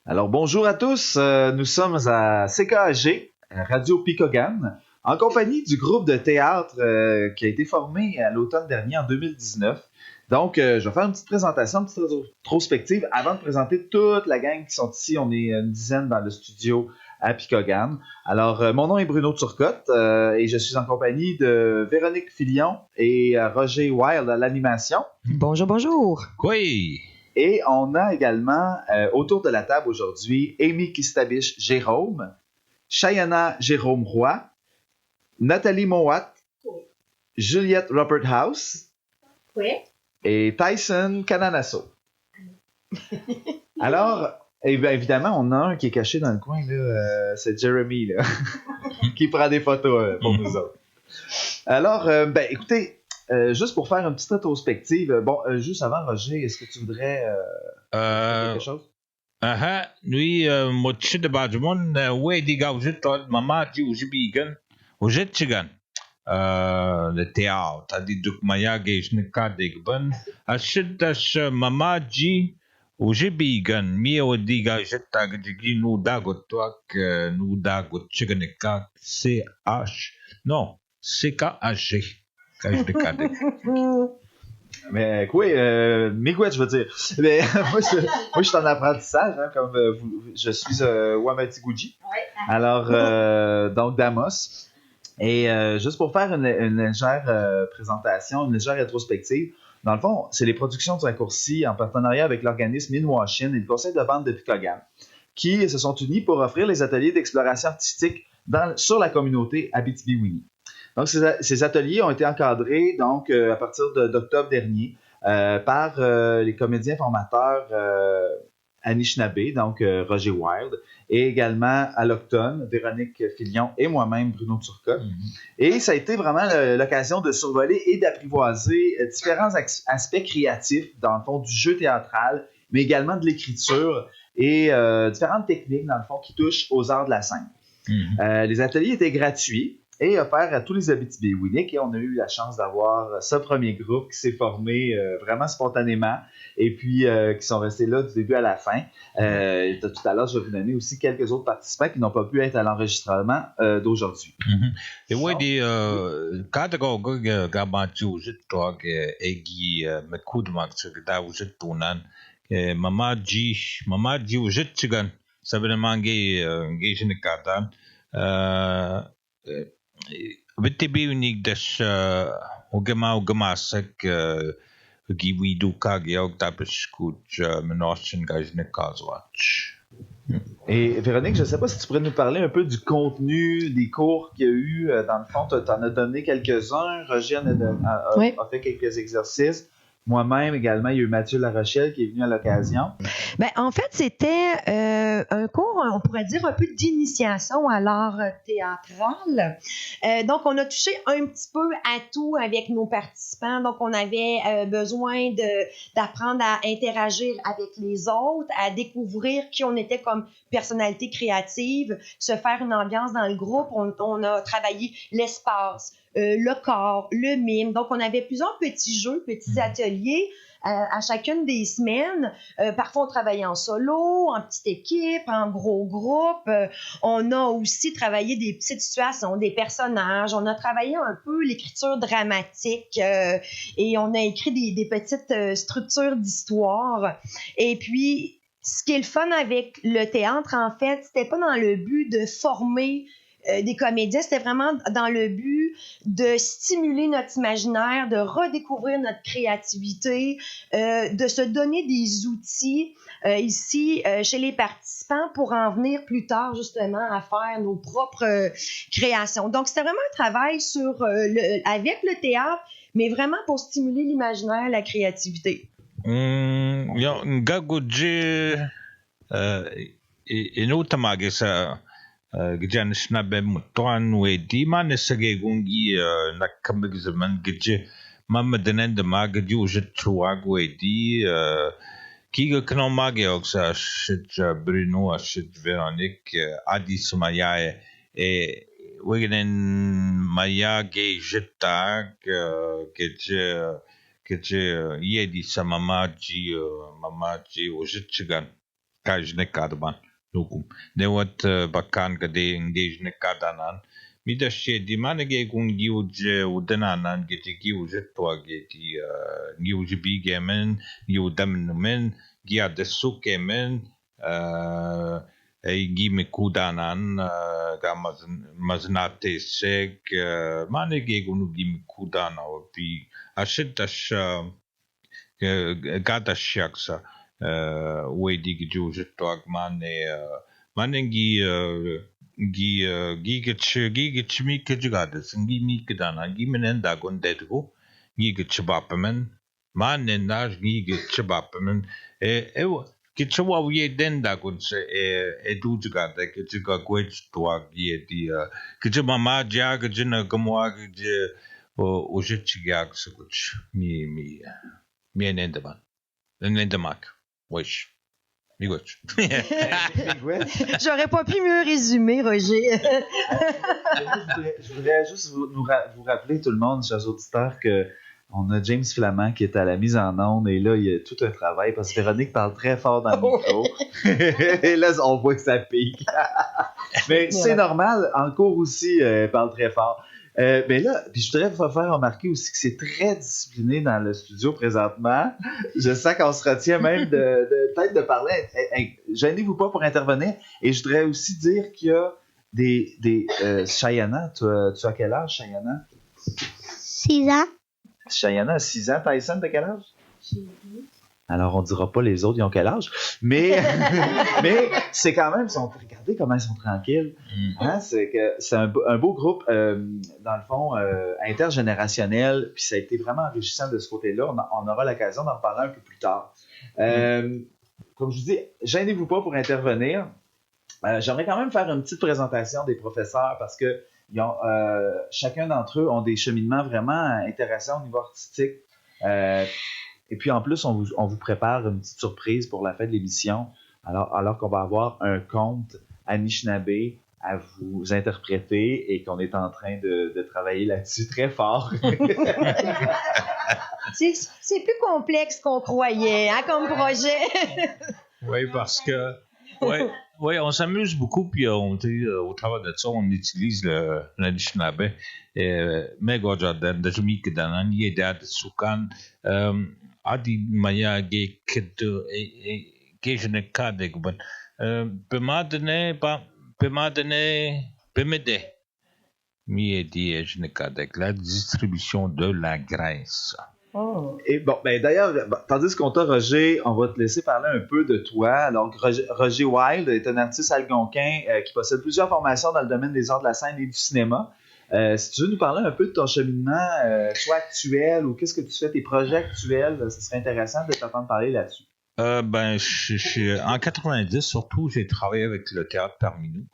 Alors bonjour à tous, nous sommes à CKAG, Radio Picogan, en compagnie du groupe de théâtre qui a été formé à l'automne dernier en 2019. Donc, je vais faire une petite présentation, une petite rétrospective avant de présenter toute la gang qui sont ici. On est une dizaine dans le studio à Picogan. Alors, mon nom est Bruno Turcotte et je suis en compagnie de Véronique Filion et Roger Wild à l'animation. Bonjour, bonjour. Oui. Et on a également autour de la table aujourd'hui Amy Kistabich Jérôme, Chayana Jérôme Roy, Nathalie Mowat, Juliette Rupert House et Tyson Cananasso. Alors, évidemment, on a un qui est caché dans le coin, là, c'est Jeremy, là, qui prend des photos pour nous autres. Alors, écoutez, juste pour faire une petite rétrospective, juste avant, Roger, est-ce que tu voudrais dire quelque chose? Lui, motchid bajmon, di gaujit tol, mama ji ujibigan, ujitchigan. Le théâtre, a dit duk maya gejnika digban, ash mama ji ujibigan, mi di gaujit tagdigi nu dagotuak, nu dagotchiganika, non, CKAG. Mais quoi, Miigwech, je veux dire. Mais, moi, je suis en apprentissage, hein, comme je suis Wamatigouji. Alors, donc Damos. Et juste pour faire une légère présentation, une légère rétrospective, dans le fond, c'est les productions du raccourci en partenariat avec l'organisme Inwashin et le conseil de bande de Picogan qui se sont unis pour offrir les ateliers d'exploration artistique sur la communauté Abitibi-Winnie. Donc, ces ateliers ont été encadrés donc, à partir d'octobre dernier par les comédiens formateurs Anishinaabe, donc Roger Wild, et également à l'Octone, Véronique Filion et moi-même, Bruno Turcotte. Mm-hmm. Et ça a été vraiment l'occasion de survoler et d'apprivoiser différents aspects créatifs, dans le fond, du jeu théâtral, mais également de l'écriture et différentes techniques, dans le fond, qui touchent aux arts de la scène. Mm-hmm. Les ateliers étaient gratuits et offert à tous les Abitibi-Winnick et on a eu la chance d'avoir ce premier groupe qui s'est formé vraiment spontanément et puis qui sont restés là du début à la fin. Tout à l'heure, je vais vous donner aussi quelques autres participants qui n'ont pas pu être à l'enregistrement d'aujourd'hui. Et oui, kada go gabantu jitog egi mekudmak da jitunan mamaji jitchigan sabremange gejinikadan Abitibi-Winnick dash ugamasak giwidu kagiog tapos kuch menoshin gajne kazwatch. Et Véronique, je ne sais pas si tu pourrais nous parler un peu du contenu des cours qu'il y a eu. Dans le fond, tu en as donné quelques-uns. Roger a fait quelques exercices. Moi-même également, il y a eu Mathieu Larochelle qui est venu à l'occasion. Ben, en fait, c'était un cours, on pourrait dire, un peu d'initiation à l'art théâtral. Donc, on a touché un petit peu à tout avec nos participants. Donc, on avait besoin d'apprendre à interagir avec les autres, à découvrir qui on était comme personnalité créative, se faire une ambiance dans le groupe. On a travaillé l'espace, le corps, le mime. Donc, on avait plusieurs petits jeux, petits ateliers à chacune des semaines. Parfois, on travaillait en solo, en petite équipe, en gros groupe. On a aussi travaillé des petites situations, des personnages. On a travaillé un peu l'écriture dramatique et on a écrit des petites structures d'histoire. Et puis, ce qui est le fun avec le théâtre, en fait, c'était pas dans le but de former des comédiens, c'était vraiment dans le but de stimuler notre imaginaire, de redécouvrir notre créativité, de se donner des outils ici chez les participants pour en venir plus tard justement à faire nos propres créations. Donc, c'était vraiment un travail avec le théâtre, mais vraiment pour stimuler l'imaginaire, la créativité. Gagoje inutamage sa Gjan snabe mutuan wedi man sage gungi nakamig zaman gje mama denen de magaju jet truag wedi kiga knomage oksa shit Bruno shit Véronique adi sumaya e wegen maya ge jetag gje yedi sa mamaji o jetchigan kajnekadban lukum dewat bakkan kade ngejnekadanan midashe di manage gungi uje udananan geti uje toageti uje bigemen udammen gia desukemen gi mikudanan maznate sek manage gunu gi mikudana pi ashitash gata shaksa wedi gejuje toag mane gi mi kejugades gi mi kedana gi menen da gondetgo gi gechabapen mane na gi gechabapen Kichwa ye denda kunse edujugade kichuga gwech toag ye di kichama ja gajina gamwa ge ojichiag sukuch mi enendaman enendamak wesh migoch J'aurais pas pu mieux résumer, Roger. Je voudrais juste vous rappeler, tout le monde, chers auditeurs, que on a James Flamand qui est à la mise en onde et là, il y a tout un travail parce que Véronique parle très fort dans le micro. Et là, on voit que ça pique. Mais c'est normal, en cours aussi, elle parle très fort. Mais là, puis je voudrais vous faire remarquer aussi que c'est très discipliné dans le studio présentement. Je sens qu'on se retient même peut-être de parler. Gênez-vous pas pour intervenir. Et je voudrais aussi dire qu'il y a des Chayana, tu as quel âge, Chayana? 6 ans. Chayana a 6 ans. Tyson, t'as quel âge? J'ai 10. Alors, on dira pas les autres, ils ont quel âge. Mais c'est quand même, regardez comment ils sont tranquilles. Hein? C'est un beau groupe, dans le fond, intergénérationnel. Puis ça a été vraiment enrichissant de ce côté-là. On aura l'occasion d'en parler un peu plus tard. Comme je vous dis, gênez-vous pas pour intervenir. J'aimerais quand même faire une petite présentation des professeurs parce que chacun d'entre eux ont des cheminements vraiment intéressants au niveau artistique. Et puis en plus, on vous prépare une petite surprise pour la fin de l'émission, alors qu'on va avoir un conte Anishinaabe à vous interpréter et qu'on est en train de travailler là-dessus très fort. C'est plus complexe qu'on croyait, hein, comme projet. Oui, parce que oui, on s'amuse beaucoup, puis au travers de ça, on utilise l'Anishinaabe. Mais Gojaden, de Jumikedanan, Yedad, Sukan, Adi Maya, Gejenekadek, Pemadene, Pemede, Miedi et Jenekadek, la distribution de la graisse. Oh. Et bon, ben d'ailleurs, tandis qu'on t'a, Roger, on va te laisser parler un peu de toi. Alors, Roger Wilde est un artiste algonquin qui possède plusieurs formations dans le domaine des arts de la scène et du cinéma. Si tu veux nous parler un peu de ton cheminement, soit actuel ou qu'est-ce que tu fais, tes projets actuels, ce serait intéressant de t'entendre parler là-dessus. En 90, surtout, j'ai travaillé avec le Théâtre parmi nous.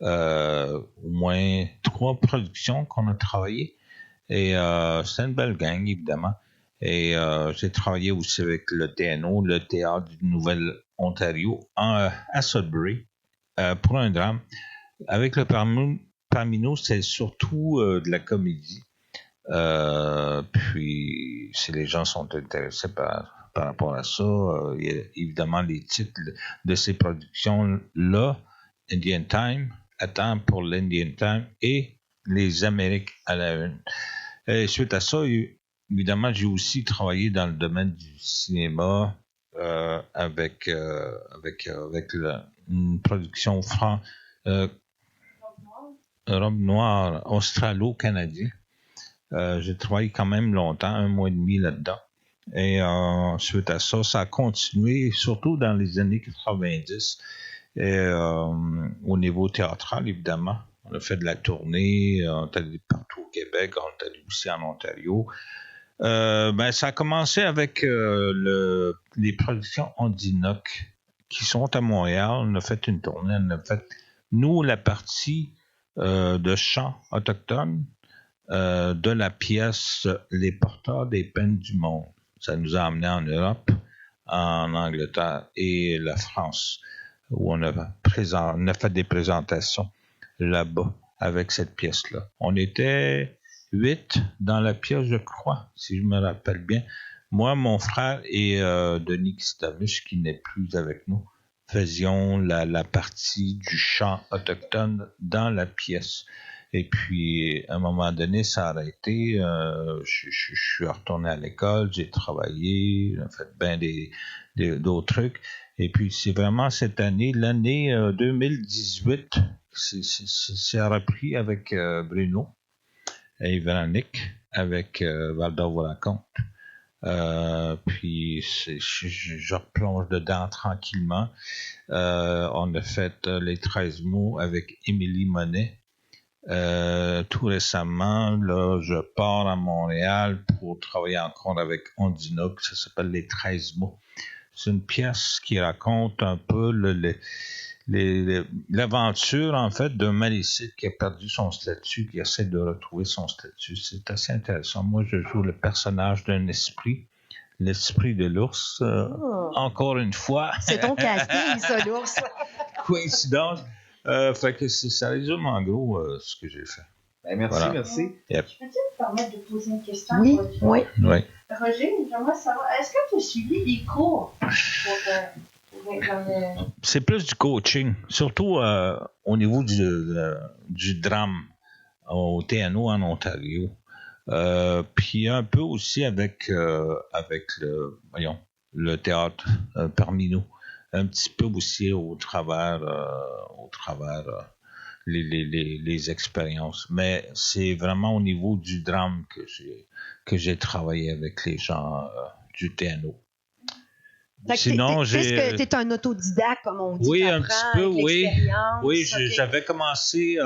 Au moins 3 productions qu'on a travaillées. Et c'est une belle gang, évidemment. Et j'ai travaillé aussi avec le TNO, le Théâtre du Nouvelle-Ontario, à Sudbury, pour un drame. Avec le parmi nous, c'est surtout de la comédie. Puis, si les gens sont intéressés par rapport à ça, il y a évidemment les titres de ces productions-là, Indian Time, À temps pour l'Indian Time et Les Amériques à la une. Et suite à ça, évidemment, j'ai aussi travaillé dans le domaine du cinéma avec une production Robe Noire australo-canadien. J'ai travaillé quand même longtemps, 1 mois et demi là-dedans. Et suite à ça, ça a continué, surtout dans les années 90. Et au niveau théâtral, évidemment. On a fait de la tournée, on est allé partout au Québec, on est allé aussi en Ontario. Ça a commencé avec les productions Ondinoc qui sont à Montréal. On a fait une tournée, on a fait, nous, la partie de chant autochtone de la pièce Les porteurs des peines du monde. Ça nous a amenés en Europe, en Angleterre et la France, où on a fait des présentations là-bas avec cette pièce-là. On était 8 dans la pièce, je crois, si je me rappelle bien. Moi, mon frère et Denis Kistamush, qui n'est plus avec nous. faisions la partie du chant autochtone dans la pièce. Et puis, à un moment donné, ça a arrêté. Je suis retourné à l'école, j'ai travaillé, j'ai fait bien d'autres trucs. Et puis, c'est vraiment cette année, l'année 2018, c'est repris avec Bruno et Véronique, avec Val-d'Or-Volacomte. Puis, je replonge dedans tranquillement. On a fait les 13 mots avec Émilie Monet. Tout récemment, là, je pars à Montréal pour travailler encore avec Ondina, ça s'appelle Les 13 mots. C'est une pièce qui raconte un peu l'aventure, en fait, d'un malécite qui a perdu son statut, qui essaie de retrouver son statut. C'est assez intéressant. Moi, je joue le personnage d'un esprit, l'esprit de l'ours. Encore une fois. C'est ton casting, ça, l'ours. Coïncidence. Fait que ça résume en gros ce que j'ai fait. Ben, merci, voilà. Merci. Yep. Je peux te permettre de poser une question? Oui, oui. Roger, j'aimerais savoir, est-ce que tu as suivi des cours pour C'est plus du coaching, surtout au niveau du drame au TNO en Ontario. Puis un peu aussi avec le théâtre parmi nous. Un petit peu aussi au travers les expériences. Mais c'est vraiment au niveau du drame que j'ai travaillé avec les gens du TNO. Sinon, tu es un autodidacte, comme on dit. Oui, un petit peu, oui. Oui, j'avais commencé,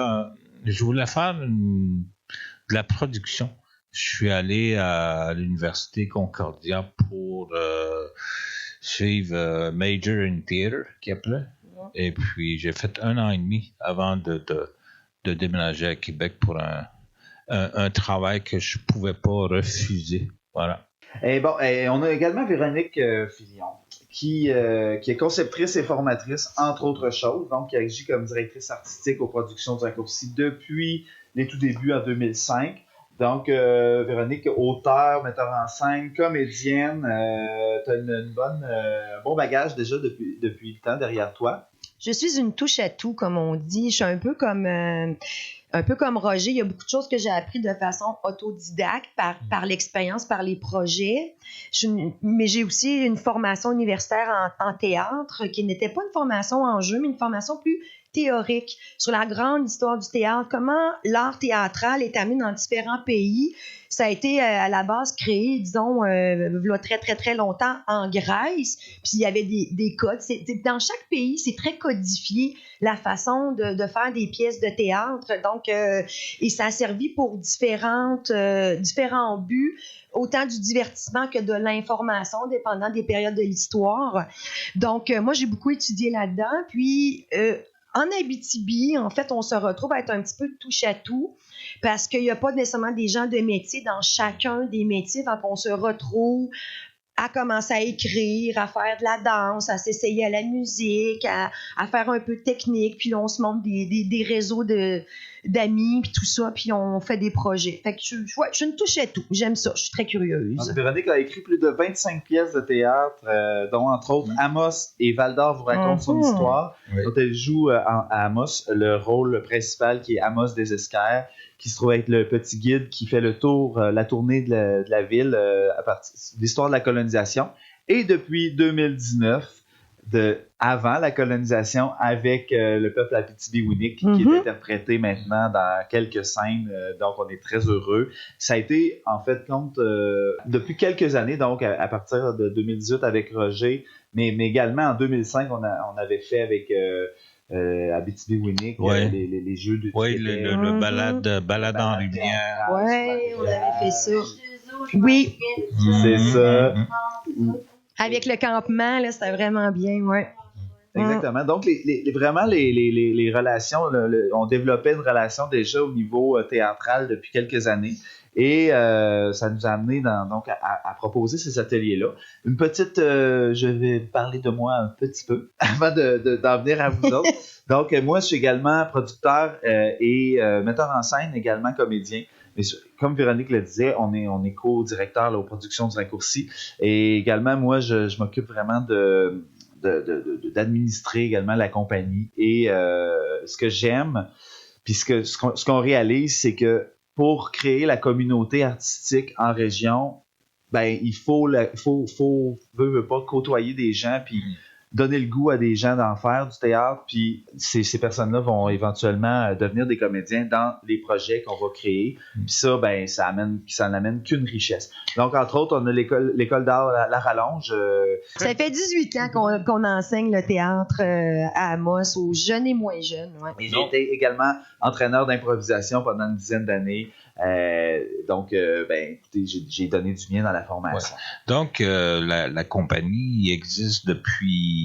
je voulais faire de la production. Je suis allé à l'Université Concordia pour suivre Major in Theatre, qui appelait. Et puis, j'ai fait 1 an et demi avant de déménager à Québec pour un travail que je ne pouvais pas refuser. Voilà. Et bon, on a également Véronique Filion, qui est conceptrice et formatrice, entre autres choses, donc qui agit comme directrice artistique aux productions du Raccourci depuis les tout débuts en 2005. Donc, Véronique, auteure, metteur en scène, comédienne, tu as un bon bagage déjà depuis le temps derrière toi. Je suis une touche à tout, comme on dit. Je suis un peu comme Roger. Il y a beaucoup de choses que j'ai appris de façon autodidacte par l'expérience, par les projets. Mais j'ai aussi une formation universitaire en théâtre qui n'était pas une formation en jeu, mais une formation plus théorique sur la grande histoire du théâtre, comment l'art théâtral est amené dans différents pays. Ça a été à la base créé, disons, il y a très, très, très longtemps en Grèce, puis il y avait des codes. Dans chaque pays, c'est très codifié la façon de faire des pièces de théâtre. Donc, et ça a servi pour différents buts, autant du divertissement que de l'information, dépendant des périodes de l'histoire. Donc, moi, j'ai beaucoup étudié là-dedans. Puis, en Abitibi, en fait, on se retrouve à être un petit peu touche à tout parce qu'il n'y a pas nécessairement des gens de métier dans chacun des métiers. Donc, on se retrouve à commencer à écrire, à faire de la danse, à s'essayer à la musique, à faire un peu de technique. Puis on se monte des réseaux d'amis, puis tout ça, puis on fait des projets. Fait que je ne touche à tout. J'aime ça. Je suis très curieuse. Donc, Véronique a écrit plus de 25 pièces de théâtre, dont entre autres Amos et Val-d'Or vous racontent son histoire. Oui. Donc, elle joue à Amos le rôle principal qui est Amos Desesquerres, qui se trouve être le petit guide qui fait la tournée de la ville à partir de l'histoire de la colonisation. Et depuis 2019, avant la colonisation, avec le peuple Abitibi-Winnik, qui est interprété maintenant dans quelques scènes. Donc, on est très heureux. Ça a été, en fait, depuis quelques années, donc à partir de 2018 avec Roger, mais également en 2005, on avait fait avec Abitibi-Winnik, les jeux de le balade en lumière. Oui, on avait fait ça. Oui. C'est ça. Avec le campement, là, c'était vraiment bien, ouais. Exactement. Donc, vraiment, les relations, on développait une relation déjà au niveau théâtral depuis quelques années. Et ça nous a amené donc à proposer ces ateliers-là. Une petite, je vais parler de moi un petit peu avant d'en venir à vous autres. Donc, moi, je suis également producteur et metteur en scène, également comédien. Mais comme Véronique le disait, on est co-directeur aux productions du Raccourci. Et également, moi, je m'occupe vraiment d'administrer également la compagnie. Et ce que j'aime, puis ce qu'on réalise, c'est que pour créer la communauté artistique en région, ben il faut veut pas côtoyer des gens, puis donner le goût à des gens d'en faire du théâtre, puis ces personnes-là vont éventuellement devenir des comédiens dans les projets qu'on va créer. Puis ça, ben ça n'amène qu'une richesse. Donc, entre autres, on a l'école d'art La Rallonge. Ça fait 18 ans qu'on enseigne le théâtre à Amos, aux jeunes et moins jeunes. Ouais. Et j'ai été également entraîneur d'improvisation pendant une dizaine d'années. Donc, écoutez, j'ai donné du mien dans la formation. Ouais. Donc, la compagnie existe depuis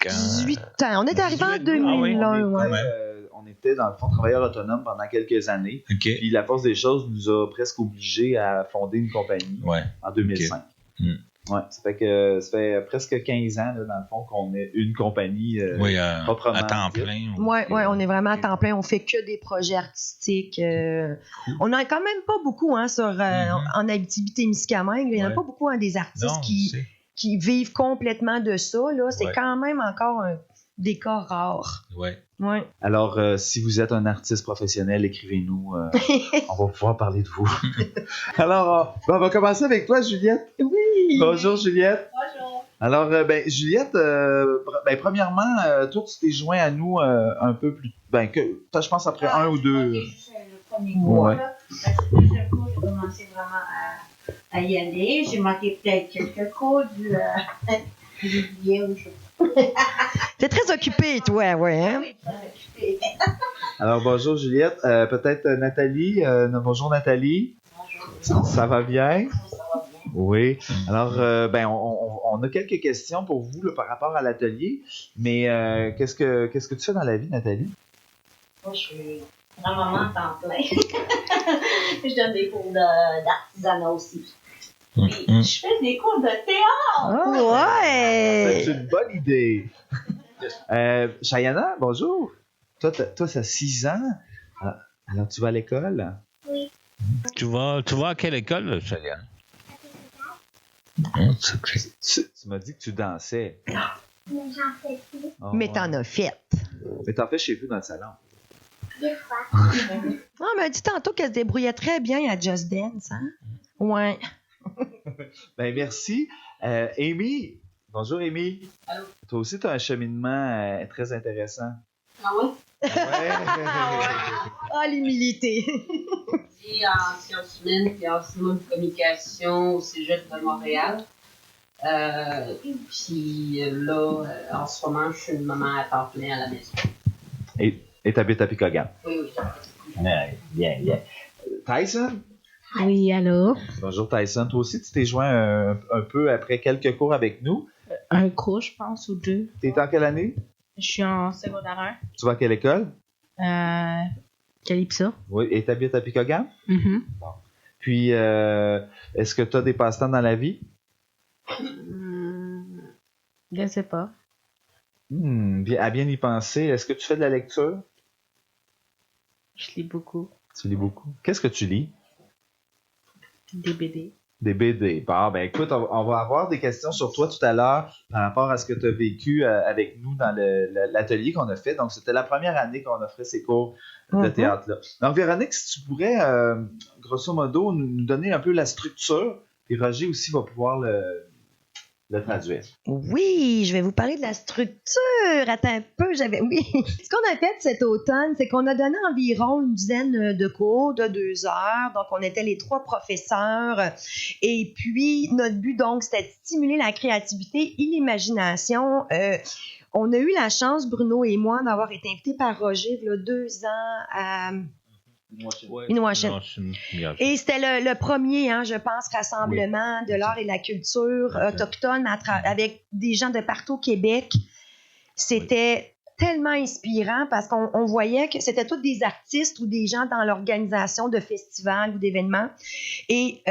quand? 18 ans. On est arrivé en 2001. On était, dans le fond, travailleurs autonomes pendant quelques années. Okay. Puis la force des choses nous a presque obligés à fonder une compagnie en 2005. Okay. Ouais, ça fait presque 15 ans, là, dans le fond, qu'on est une compagnie proprement à temps plein. Oui, on est vraiment à temps plein. On fait que des projets artistiques. On n'a quand même pas beaucoup en Abitibi-Témiscamingue. Il n'y en a pas beaucoup des artistes qui vivent complètement de ça. Là. C'est quand même encore un décor rare. Ouais. Ouais. Alors, si vous êtes un artiste professionnel, écrivez-nous. On va pouvoir parler de vous. Alors, on va commencer avec toi, Juliette. Oui. Bonjour, Juliette. Bonjour. Alors, Juliette, premièrement, toi, tu t'es joint à nous un peu plus... je pense après un ou deux... Le premier cours, là. Parce que le deuxième cours, j'ai commencé vraiment à y aller. J'ai manqué peut-être quelques cours du juillet ou je... T'es très occupée, toi, ouais. Hein? Oui, très occupée. Alors, bonjour, Juliette. Peut-être Nathalie. Bonjour, Nathalie. Bonjour. Ça va bien? Ça va bien. Oui. Alors, on a quelques questions pour vous là, par rapport à l'atelier. Mais qu'est-ce que tu fais dans la vie, Nathalie? Moi, je suis grand-maman à temps plein. Je donne des cours d'artisanat aussi. Puis, je fais des cours de théâtre. Oh, ouais! C'est une bonne idée. Chayana, bonjour. Toi, ça a 6 ans. Alors, tu vas à l'école? Oui. Tu vas à quelle école, Chayana? Tu m'as dit que tu dansais. Mais j'en fais plus. Oh, Mais t'en as fait. Mais t'en fais chez vous dans le salon. Des fois. Ah, mais elle dit tantôt qu'elle se débrouillait très bien à Just Dance, hein? Ouais. Merci. Amy, bonjour Amy. Allô. Toi aussi, tu as un cheminement très intéressant. Ah oui? Ouais. Ah, l'humilité. J'ai en sciences humaines et en cinéma de communication au Cégep de Montréal. Puis là, en ce moment, je suis une maman à temps plein à la maison. Et tu habites à Picogan. Oui. Bien. Tyson? Oui, allô? Bonjour Tyson. Toi aussi, tu t'es joint un peu après quelques cours avec nous. Un cours, je pense, ou 2. Tu es en quelle année? Je suis en secondaire Tu vas à quelle école? 1. Calypso. Oui, et tu habites à Picogan? Mm-hmm. Puis, est-ce que tu as des passe-temps dans la vie? Je sais pas. À bien y penser, est-ce que tu fais de la lecture? Je lis beaucoup. Tu lis beaucoup. Qu'est-ce que tu lis? Des BD. Des BD. Bon, écoute, on va avoir des questions sur toi tout à l'heure par rapport à ce que tu as vécu avec nous dans l'atelier qu'on a fait. Donc, c'était la première année qu'on offrait ces cours de théâtre-là. Donc, Véronique, si tu pourrais, grosso modo, nous donner un peu la structure, puis Roger aussi va pouvoir le traduire. Oui, je vais vous parler de la structure. Attends un peu, oui. Ce qu'on a fait cet automne, c'est qu'on a donné environ une dizaine de cours de 2 heures. Donc, on était les 3 professeurs. Et puis, notre but, donc, c'était de stimuler la créativité et l'imagination. On a eu la chance, Bruno et moi, d'avoir été invités par Roger il y a 2 ans à Inouachine. Et c'était le premier, je pense, rassemblement de l'art et de la culture autochtone avec des gens de partout au Québec. C'était tellement inspirant parce qu'on voyait que c'était tous des artistes ou des gens dans l'organisation de festivals ou d'événements. Et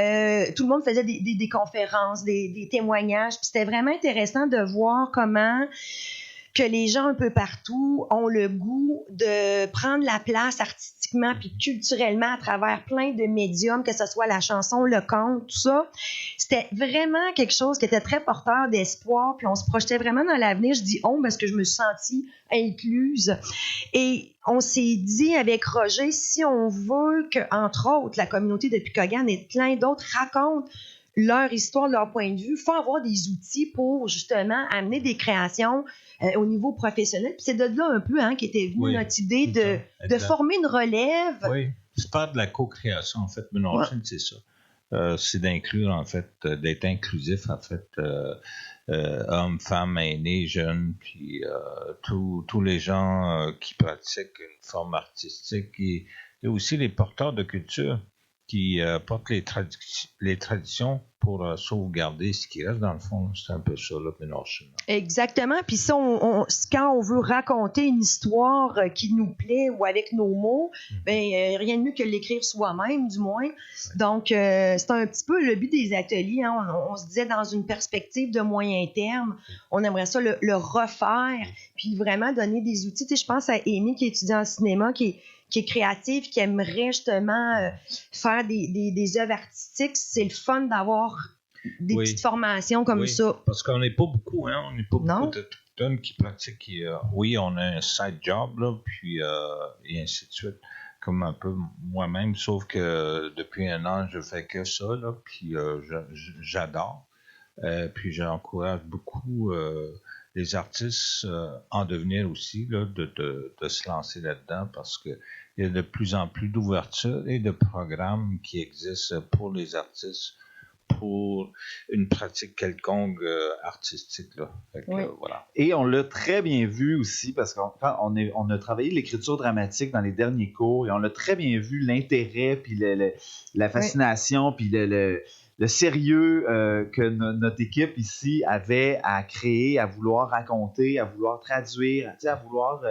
tout le monde faisait des conférences, des témoignages. Puis c'était vraiment intéressant de voir comment que les gens un peu partout ont le goût de prendre la place artistiquement puis culturellement à travers plein de médiums, que ce soit la chanson, le conte, tout ça. C'était vraiment quelque chose qui était très porteur d'espoir, puis on se projetait vraiment dans l'avenir. Je dis « on » parce que je me suis sentie incluse. Et on s'est dit avec Roger, si on veut que, entre autres, la communauté de Picogan et plein d'autres racontent leur histoire, leur point de vue, il faut avoir des outils pour justement amener des créations au niveau professionnel. Puis c'est de là un peu qu'était venue notre idée de former une relève. Oui, c'est pas de la co-création en fait, mais non, c'est ça. C'est d'inclure en fait, d'être inclusif en fait, hommes, femmes, aînés, jeunes, puis tous les gens qui pratiquent une forme artistique et aussi les porteurs de culture qui portent les traditions pour sauvegarder ce qui reste dans le fond. C'est un peu ça, là, Ménorchin. Exactement. Puis ça, quand on veut raconter une histoire qui nous plaît ou avec nos mots, rien de mieux que l'écrire soi-même, du moins. Donc, c'est un petit peu le but des ateliers. On se disait dans une perspective de moyen terme, on aimerait ça le refaire, puis vraiment donner des outils. Tu sais, je pense à Amy qui étudie en cinéma, qui est créative, qui aimerait justement faire des œuvres artistiques. C'est le fun d'avoir des petites formations comme ça. Parce qu'on n'est pas beaucoup, on n'est pas beaucoup de personnes qui pratiquent. Oui, on a un side job, là, puis et ainsi de suite, comme un peu moi-même, sauf que depuis 1 an, je fais que ça, là, puis j'adore. Puis j'encourage beaucoup les artistes en devenir aussi, là, de se lancer là-dedans, parce que il y a de plus en plus d'ouverture et de programmes qui existent pour les artistes pour une pratique quelconque artistique. Là. Voilà. Et on l'a très bien vu aussi, parce qu'on a travaillé l'écriture dramatique dans les derniers cours, et on l'a très bien vu, l'intérêt, puis la fascination, puis le sérieux que notre équipe ici avait à créer, à vouloir raconter, à vouloir traduire, à vouloir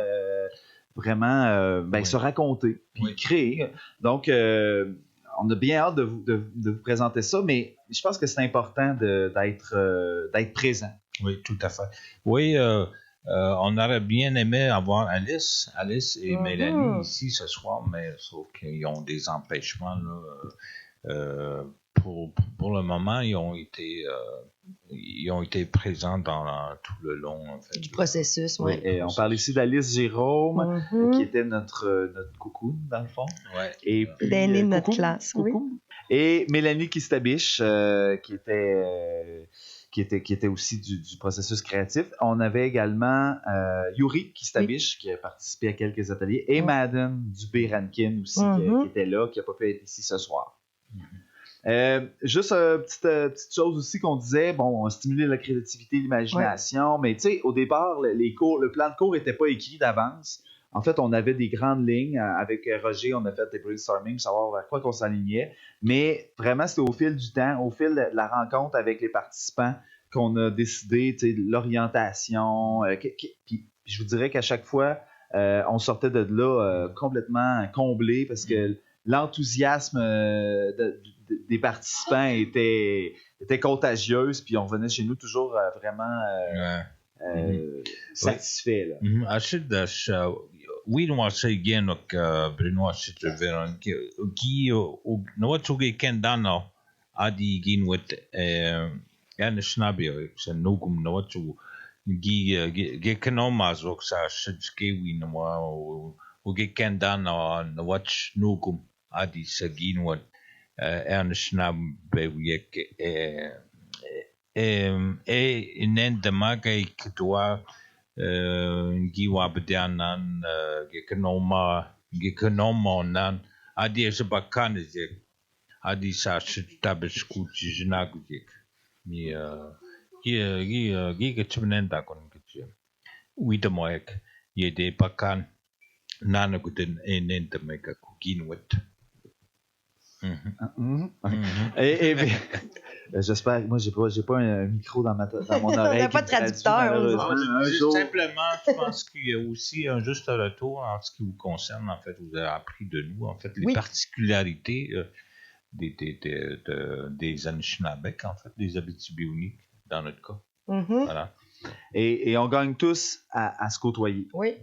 vraiment se raconter, puis créer. Donc, on a bien hâte de vous présenter ça, mais je pense que c'est important d'être présent. Oui, tout à fait. Oui, on aurait bien aimé avoir Alice et Mélanie ici ce soir, mais sauf qu'ils ont des empêchements là. Pour le moment, ils ont été présents dans tout le long en fait, du processus. Oui. Et on parle ici d'Alice Jérôme, qui était notre coucou, dans le fond. Ouais. Et puis, l'aînée de notre classe. Coucou. Oui. Et Mélanie Kistabiche, qui était aussi du processus créatif. On avait également Yuri Kistabiche, qui a participé à quelques ateliers, et Madden Dubé-Rankin aussi, qui était là, qui n'a pas pu être ici ce soir. Juste petite chose aussi qu'on disait, on stimulait la créativité, l'imagination, mais tu sais, au départ, le plan de cours n'était pas écrit d'avance. En fait, on avait des grandes lignes. Avec Roger, on a fait des brainstorming pour savoir vers quoi qu'on s'alignait. Mais vraiment, c'était au fil du temps, au fil de la rencontre avec les participants, qu'on a décidé l'orientation. Puis je vous dirais qu'à chaque fois, on sortait de là complètement comblé, parce que l'enthousiasme des participants était contagieuse, puis on revenait chez nous toujours vraiment satisfait. Oui, nous avons igen och Bruno Sitterveran qui något tog igen dano adi gin with snabio så nogum något tog ge kanomas och så skrevi no och igen dano något nogum adi så gin with snabio inen de magai ktua giwa bedianan gekonoma nan adi sebakanizek adi sa tabeskuti jinagujek mi getmenenda kon getje wita moek yede bakan nanaguden enende mega kuginwet. J'espère. Moi, j'ai pas un micro dans mon oreille. On n'a pas de traducteur. Simplement, je pense qu'il y a aussi un juste retour en ce qui vous concerne. En fait, vous avez appris de nous, en fait, les particularités des Anishinabek, en fait, des Abitibi-Uniques, dans notre cas. Voilà. Et on gagne tous à se côtoyer. Oui.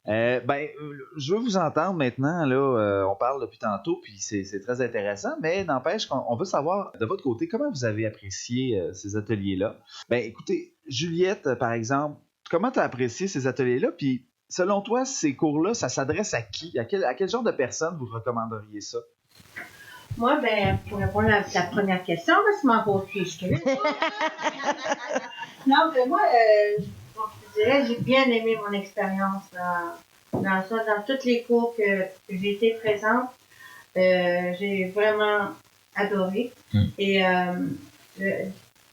Je veux vous entendre maintenant. Là, on parle depuis tantôt, puis c'est très intéressant, mais n'empêche qu'on veut savoir, de votre côté, comment vous avez apprécié ces ateliers-là. Écoutez, Juliette, par exemple, comment tu as apprécié ces ateliers-là? Puis, selon toi, ces cours-là, ça s'adresse à qui? À quel genre de personnes vous recommanderiez ça? Moi, pour répondre à ta première question, c'est mon beau fils. Non, moi, je dirais, j'ai bien aimé mon expérience dans tous les cours que j'ai été présente. J'ai vraiment adoré. Et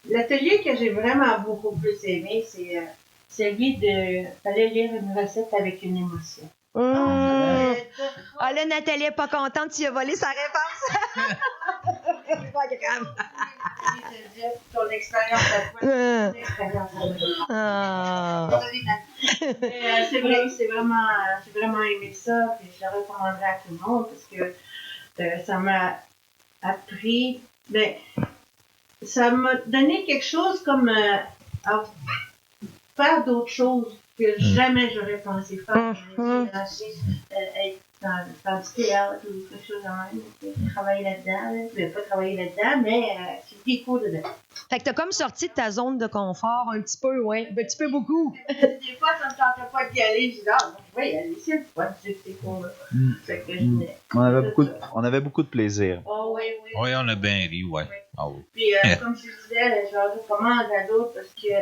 l'atelier que j'ai vraiment beaucoup plus aimé, c'est celui d'aller lire une recette avec une émotion. Ah là, Nathalie n'est pas contente, tu as volé sa réponse. C'est pas grave. Ton expérience à toi, ton expérience à moi. C'est vrai, j'ai vraiment aimé ça, puis je le recommanderais à tout le monde parce que ça m'a appris, ça m'a donné quelque chose comme à faire d'autres choses que jamais j'aurais pensé faire. Être dans du théâtre ou quelque chose de même. Travailler là-dedans. Pas travailler là-dedans, mais c'est des cours dedans. Fait que t'as comme sorti de ta zone de confort un petit peu, ouais. Un petit peu beaucoup. Des fois, ça me tentait pas d'y aller. Je dis, oui, y aller, c'est le fun, ces cours-là. Fait que on avait beaucoup de plaisir. Oh, oui. Oui, on a bien ri, oui. Ah oui. Puis, comme je disais, je leur recommande à d'autres parce que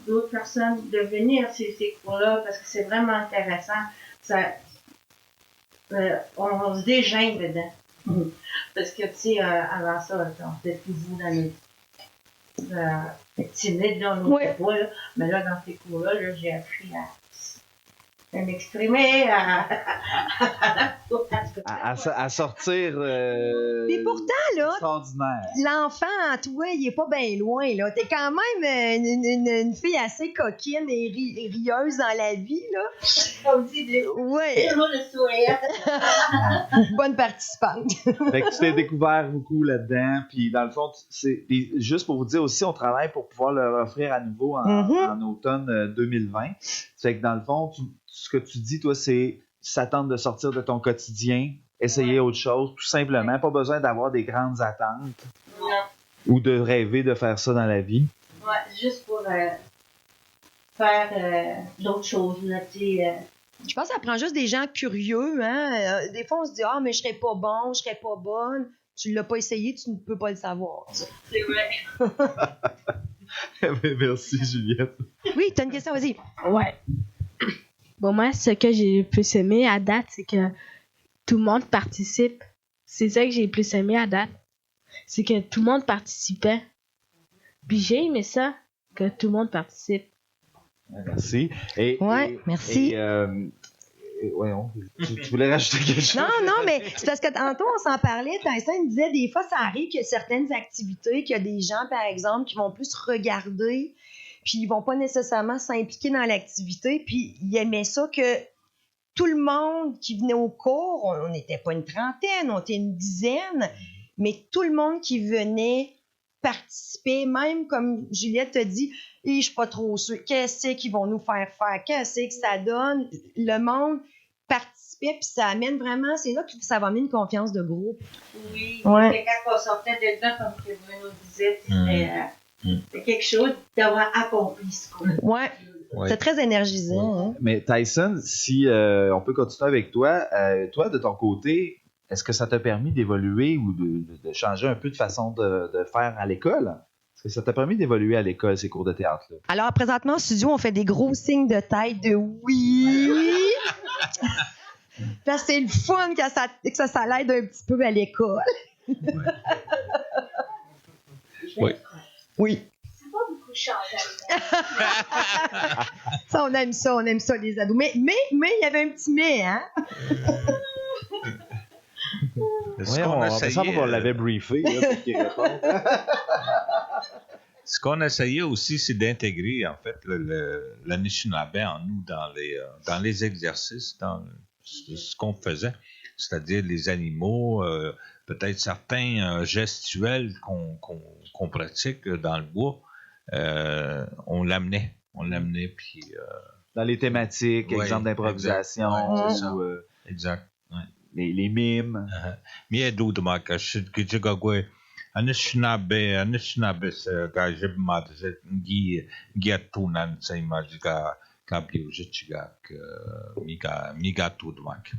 d'autres personnes de venir à ces cours-là parce que c'est vraiment intéressant. On se dégêne dedans. Parce que, tu sais, avant ça, on était toujours dans les timide dans nos cours, là. Mais là, dans ces cours-là, j'ai appris à m'exprimer, à sortir Mais pourtant, là, extraordinaire. L'enfant en toi, il est pas bien loin, là. T'es quand même une fille assez coquine et rieuse dans la vie, là. Comme dit, ouais. le sourire. Bonne participante. Fait que tu t'es découvert beaucoup là-dedans, puis dans le fond, puis juste pour vous dire aussi, on travaille pour pouvoir le offrir à nouveau en automne 2020. Fait que dans le fond, ce que tu dis, toi, c'est s'attendre de sortir de ton quotidien, essayer autre chose, tout simplement. Pas besoin d'avoir des grandes attentes. Non. Ou de rêver de faire ça dans la vie. Ouais, juste pour faire d'autres choses, là, tu sais. Je pense que ça prend juste des gens curieux, hein. Des fois, on se dit, mais je serais pas bon, je serais pas bonne. Tu l'as pas essayé, tu ne peux pas le savoir. C'est vrai. Merci, Juliette. Oui, t'as une question, vas-y. Ouais. Bon, moi, ce que j'ai le plus aimé à date, c'est que tout le monde participe. C'est ça que j'ai le plus aimé à date. C'est que tout le monde participait. Puis j'ai aimé ça, que tout le monde participe. Merci. Merci. Voyons, tu voulais rajouter quelque chose? Non, mais c'est parce que tantôt, on s'en parlait. Tyson disait, des fois, ça arrive qu'il y a certaines activités, qu'il y a des gens, par exemple, qui vont plus regarder, puis ils vont pas nécessairement s'impliquer dans l'activité, puis ils aimaient ça que tout le monde qui venait au cours, on n'était pas une trentaine, on était une dizaine, mais tout le monde qui venait participer, même comme Juliette te dit, je suis pas trop sûre, qu'est-ce qu'ils vont nous faire faire, qu'est-ce que ça donne, le monde participait, puis ça amène vraiment, c'est là que ça va amener une confiance de groupe. Oui, ouais. Quand on sortait de dedans, comme que Bruno disait, c'était quelque chose d'avoir accompli ce qu'on a. Ouais. C'est très énergisant. Hein? Mais Tyson, si on peut continuer avec toi, toi, de ton côté, est-ce que ça t'a permis d'évoluer ou de changer un peu de façon de faire à l'école? Est-ce que ça t'a permis d'évoluer à l'école, ces cours de théâtre-là? Alors, présentement, au studio, on fait des gros signes de tête de oui. Parce que c'est le fun que ça l'aide un petit peu à l'école. Oui. Oui. C'est pas beaucoup changé. Ça, on aime ça, les ados. Mais, il y avait un petit mais, hein? On l'avait briefé, là, pour qu'il réponde. Ce qu'on essayait aussi, c'est d'intégrer, en fait, l'Anishinaabe en nous dans les exercices, dans ce qu'on faisait, c'est-à-dire les animaux, peut-être certains gestuels qu'on pratique dans le bois. on l'amenait. Puis... Dans les thématiques, Ouais, exemple d'improvisation, exact. Ouais, c'est ça. ou exact. Ouais. les mimes. Mie du ma ka shit ki jiga gwe anishnabe se ga jibma de gi atunan sai ma jiga ka biu jiga miga tout de mak.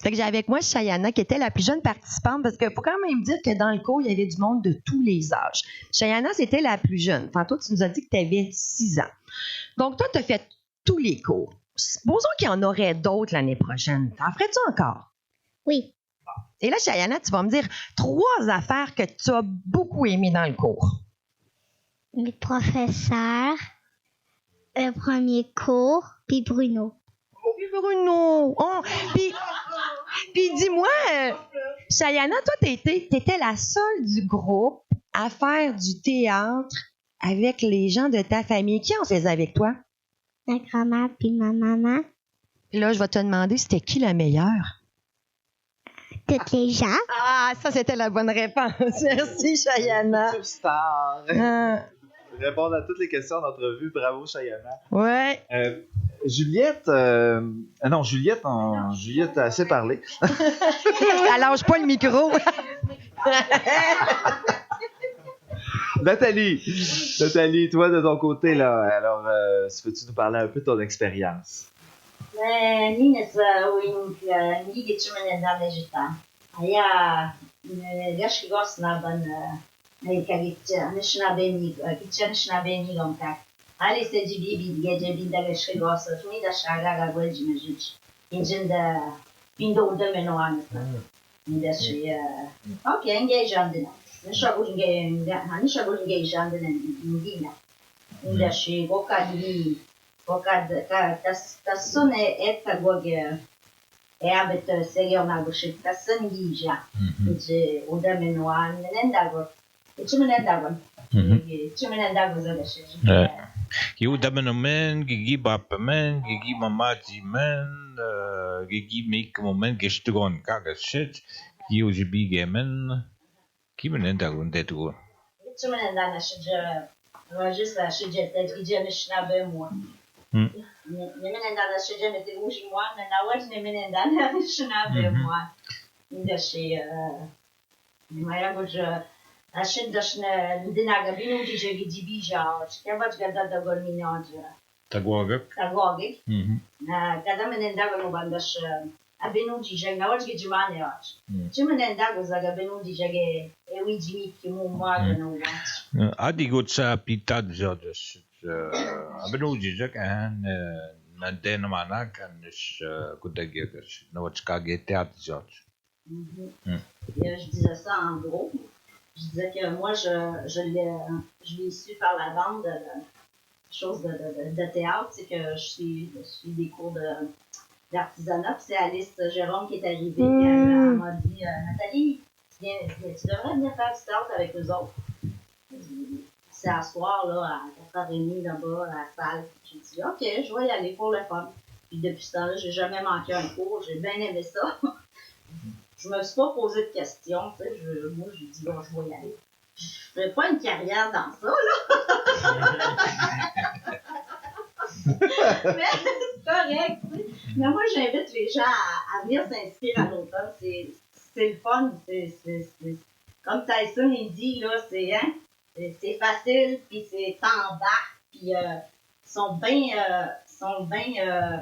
Fait que j'ai avec moi Chayana, qui était la plus jeune participante, parce qu'il faut quand même dire que dans le cours, il y avait du monde de tous les âges. Chayana, c'était la plus jeune. Tantôt, tu nous as dit que tu avais 6 ans. Donc, toi, tu as fait tous les cours. Supposons qu'il y en aurait d'autres l'année prochaine. T'en ferais-tu encore? Oui. Et là, Chayana, tu vas me dire 3 affaires que tu as beaucoup aimées dans le cours. Les professeurs, le premier cours, puis Bruno. Oui, Bruno. Oh, puis dis-moi, Chayana, toi, t'étais la seule du groupe à faire du théâtre avec les gens de ta famille. Qui en faisait avec toi? Ma grand-mère, puis ma maman. Puis là, je vais te demander, c'était qui la meilleure? Toutes les gens. Ah, ça, c'était la bonne réponse. Merci, Chayana. Superstar. Répondre à toutes les questions d'entrevue. Bravo, Chayana. Ouais. Juliette, non, Juliette a assez parlé. Elle lâche pas le micro. Nathalie, toi, de ton côté, là, alors, peux-tu nous parler un peu de ton expérience? Nina sa uing ni gitsumen na nejita. Aya gash gos na ban na ikagitja nishna beni kitchen beni gomka. Ali se jibi geje binda gash gos tuni da shaga ga gwelji mejich. Injinda bindo de menoan. Inda shi okay engage andina. Nishagu engage andina indina. Inda shi gokadi tasson è tagwag abet serial nagushit tasson gija je udamenoan nendago chimnendago zagashi Ki udamenomen gigi bapamen gigi mamaji men gigi mik moment gestugon kagashit ki ujibi gemen ki menendago ndetu chimnendana shija Rajista shija tadijana mo Nemenendana shija mete uji moi na waj nemenendana shnabe moi inda shi Maya goja Ashid dashna dinaga binu dije gidibija kebaj gada da gorminaja Tagwagak. Kada menendaga no bandash abinu dije na waj gijmane waj Chimenendaga zaga binu dije ewi jimi kimu mwaga no waj Adi gotsa pita Georges. Abenu jijak na den mana kan is kudagers. No what's kage théâtre Georges. Je disais ça en gros. Je disais que moi, je l'ai su par la bande de choses de théâtre. C'est que je suis des cours d'artisanat. Puis c'est Alice Jérôme qui est arrivée. Puis elle m'a dit Nathalie, tu devrais venir faire du théâtre avec nous autres. C'est à soir, là, à 4h30 là-bas, à la salle. J'ai dit OK, je vais y aller pour le fun. Puis depuis ce temps-là, j'ai jamais manqué un cours. J'ai bien aimé ça. Je me suis pas posé de questions, tu sais, moi j'ai dit bon, je vais y aller. Je fais pas une carrière dans ça, là. Mais c'est correct, tu sais. Mais moi j'invite les gens à venir s'inscrire à l'automne, c'est le fun, c'est comme Tyson il dit là, c'est facile, puis c'est t'embarques, puis sont bien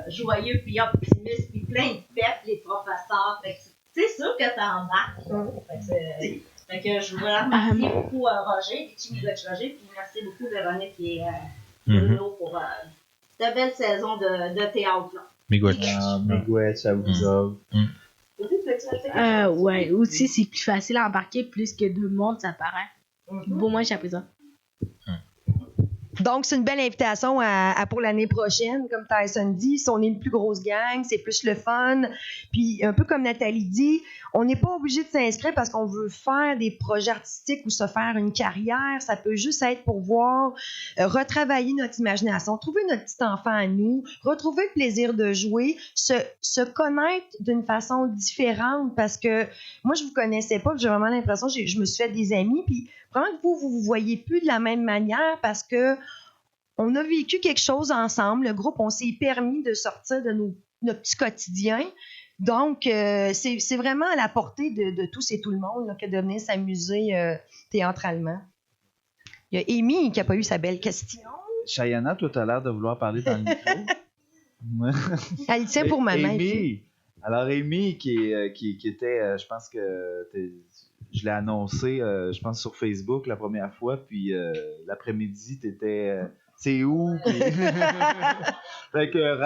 joyeux, puis optimistes, puis plein de pep les professeurs. C'est sûr que t'embarques. Fait que je voudrais remercier beaucoup Roger, Roger, puis merci beaucoup Véronique et Bruno pour cette belle saison de théâtre-là. Migouette, ça vous offre. Ouais, aussi c'est plus facile à embarquer plus que deux mondes, ça paraît. Bon, moi j'ai appris ça. Donc, c'est une belle invitation pour l'année prochaine. Comme Tyson dit, si on est une plus grosse gang, c'est plus le fun. Puis, un peu comme Nathalie dit, on n'est pas obligé de s'inscrire parce qu'on veut faire des projets artistiques ou se faire une carrière. Ça peut juste être pour voir, retravailler notre imagination, trouver notre petit enfant à nous, retrouver le plaisir de jouer, se connaître d'une façon différente parce que moi, je vous connaissais pas. J'ai vraiment l'impression que je me suis fait des amis. Puis, vraiment que vous voyez plus de la même manière parce que on a vécu quelque chose ensemble. Le groupe, on s'est permis de sortir de notre petit quotidien. Donc, c'est vraiment à la portée de tous et tout le monde là, que de venir s'amuser théâtralement. Il y a Amy qui n'a pas eu sa belle question. Chayana, toi, tu as l'air de vouloir parler dans le micro. Elle tient pour maman. Amy. Alors, Amy, qui était, je pense que je l'ai annoncé, je pense, sur Facebook la première fois, puis l'après-midi, t'étais... c'est où? Fait que...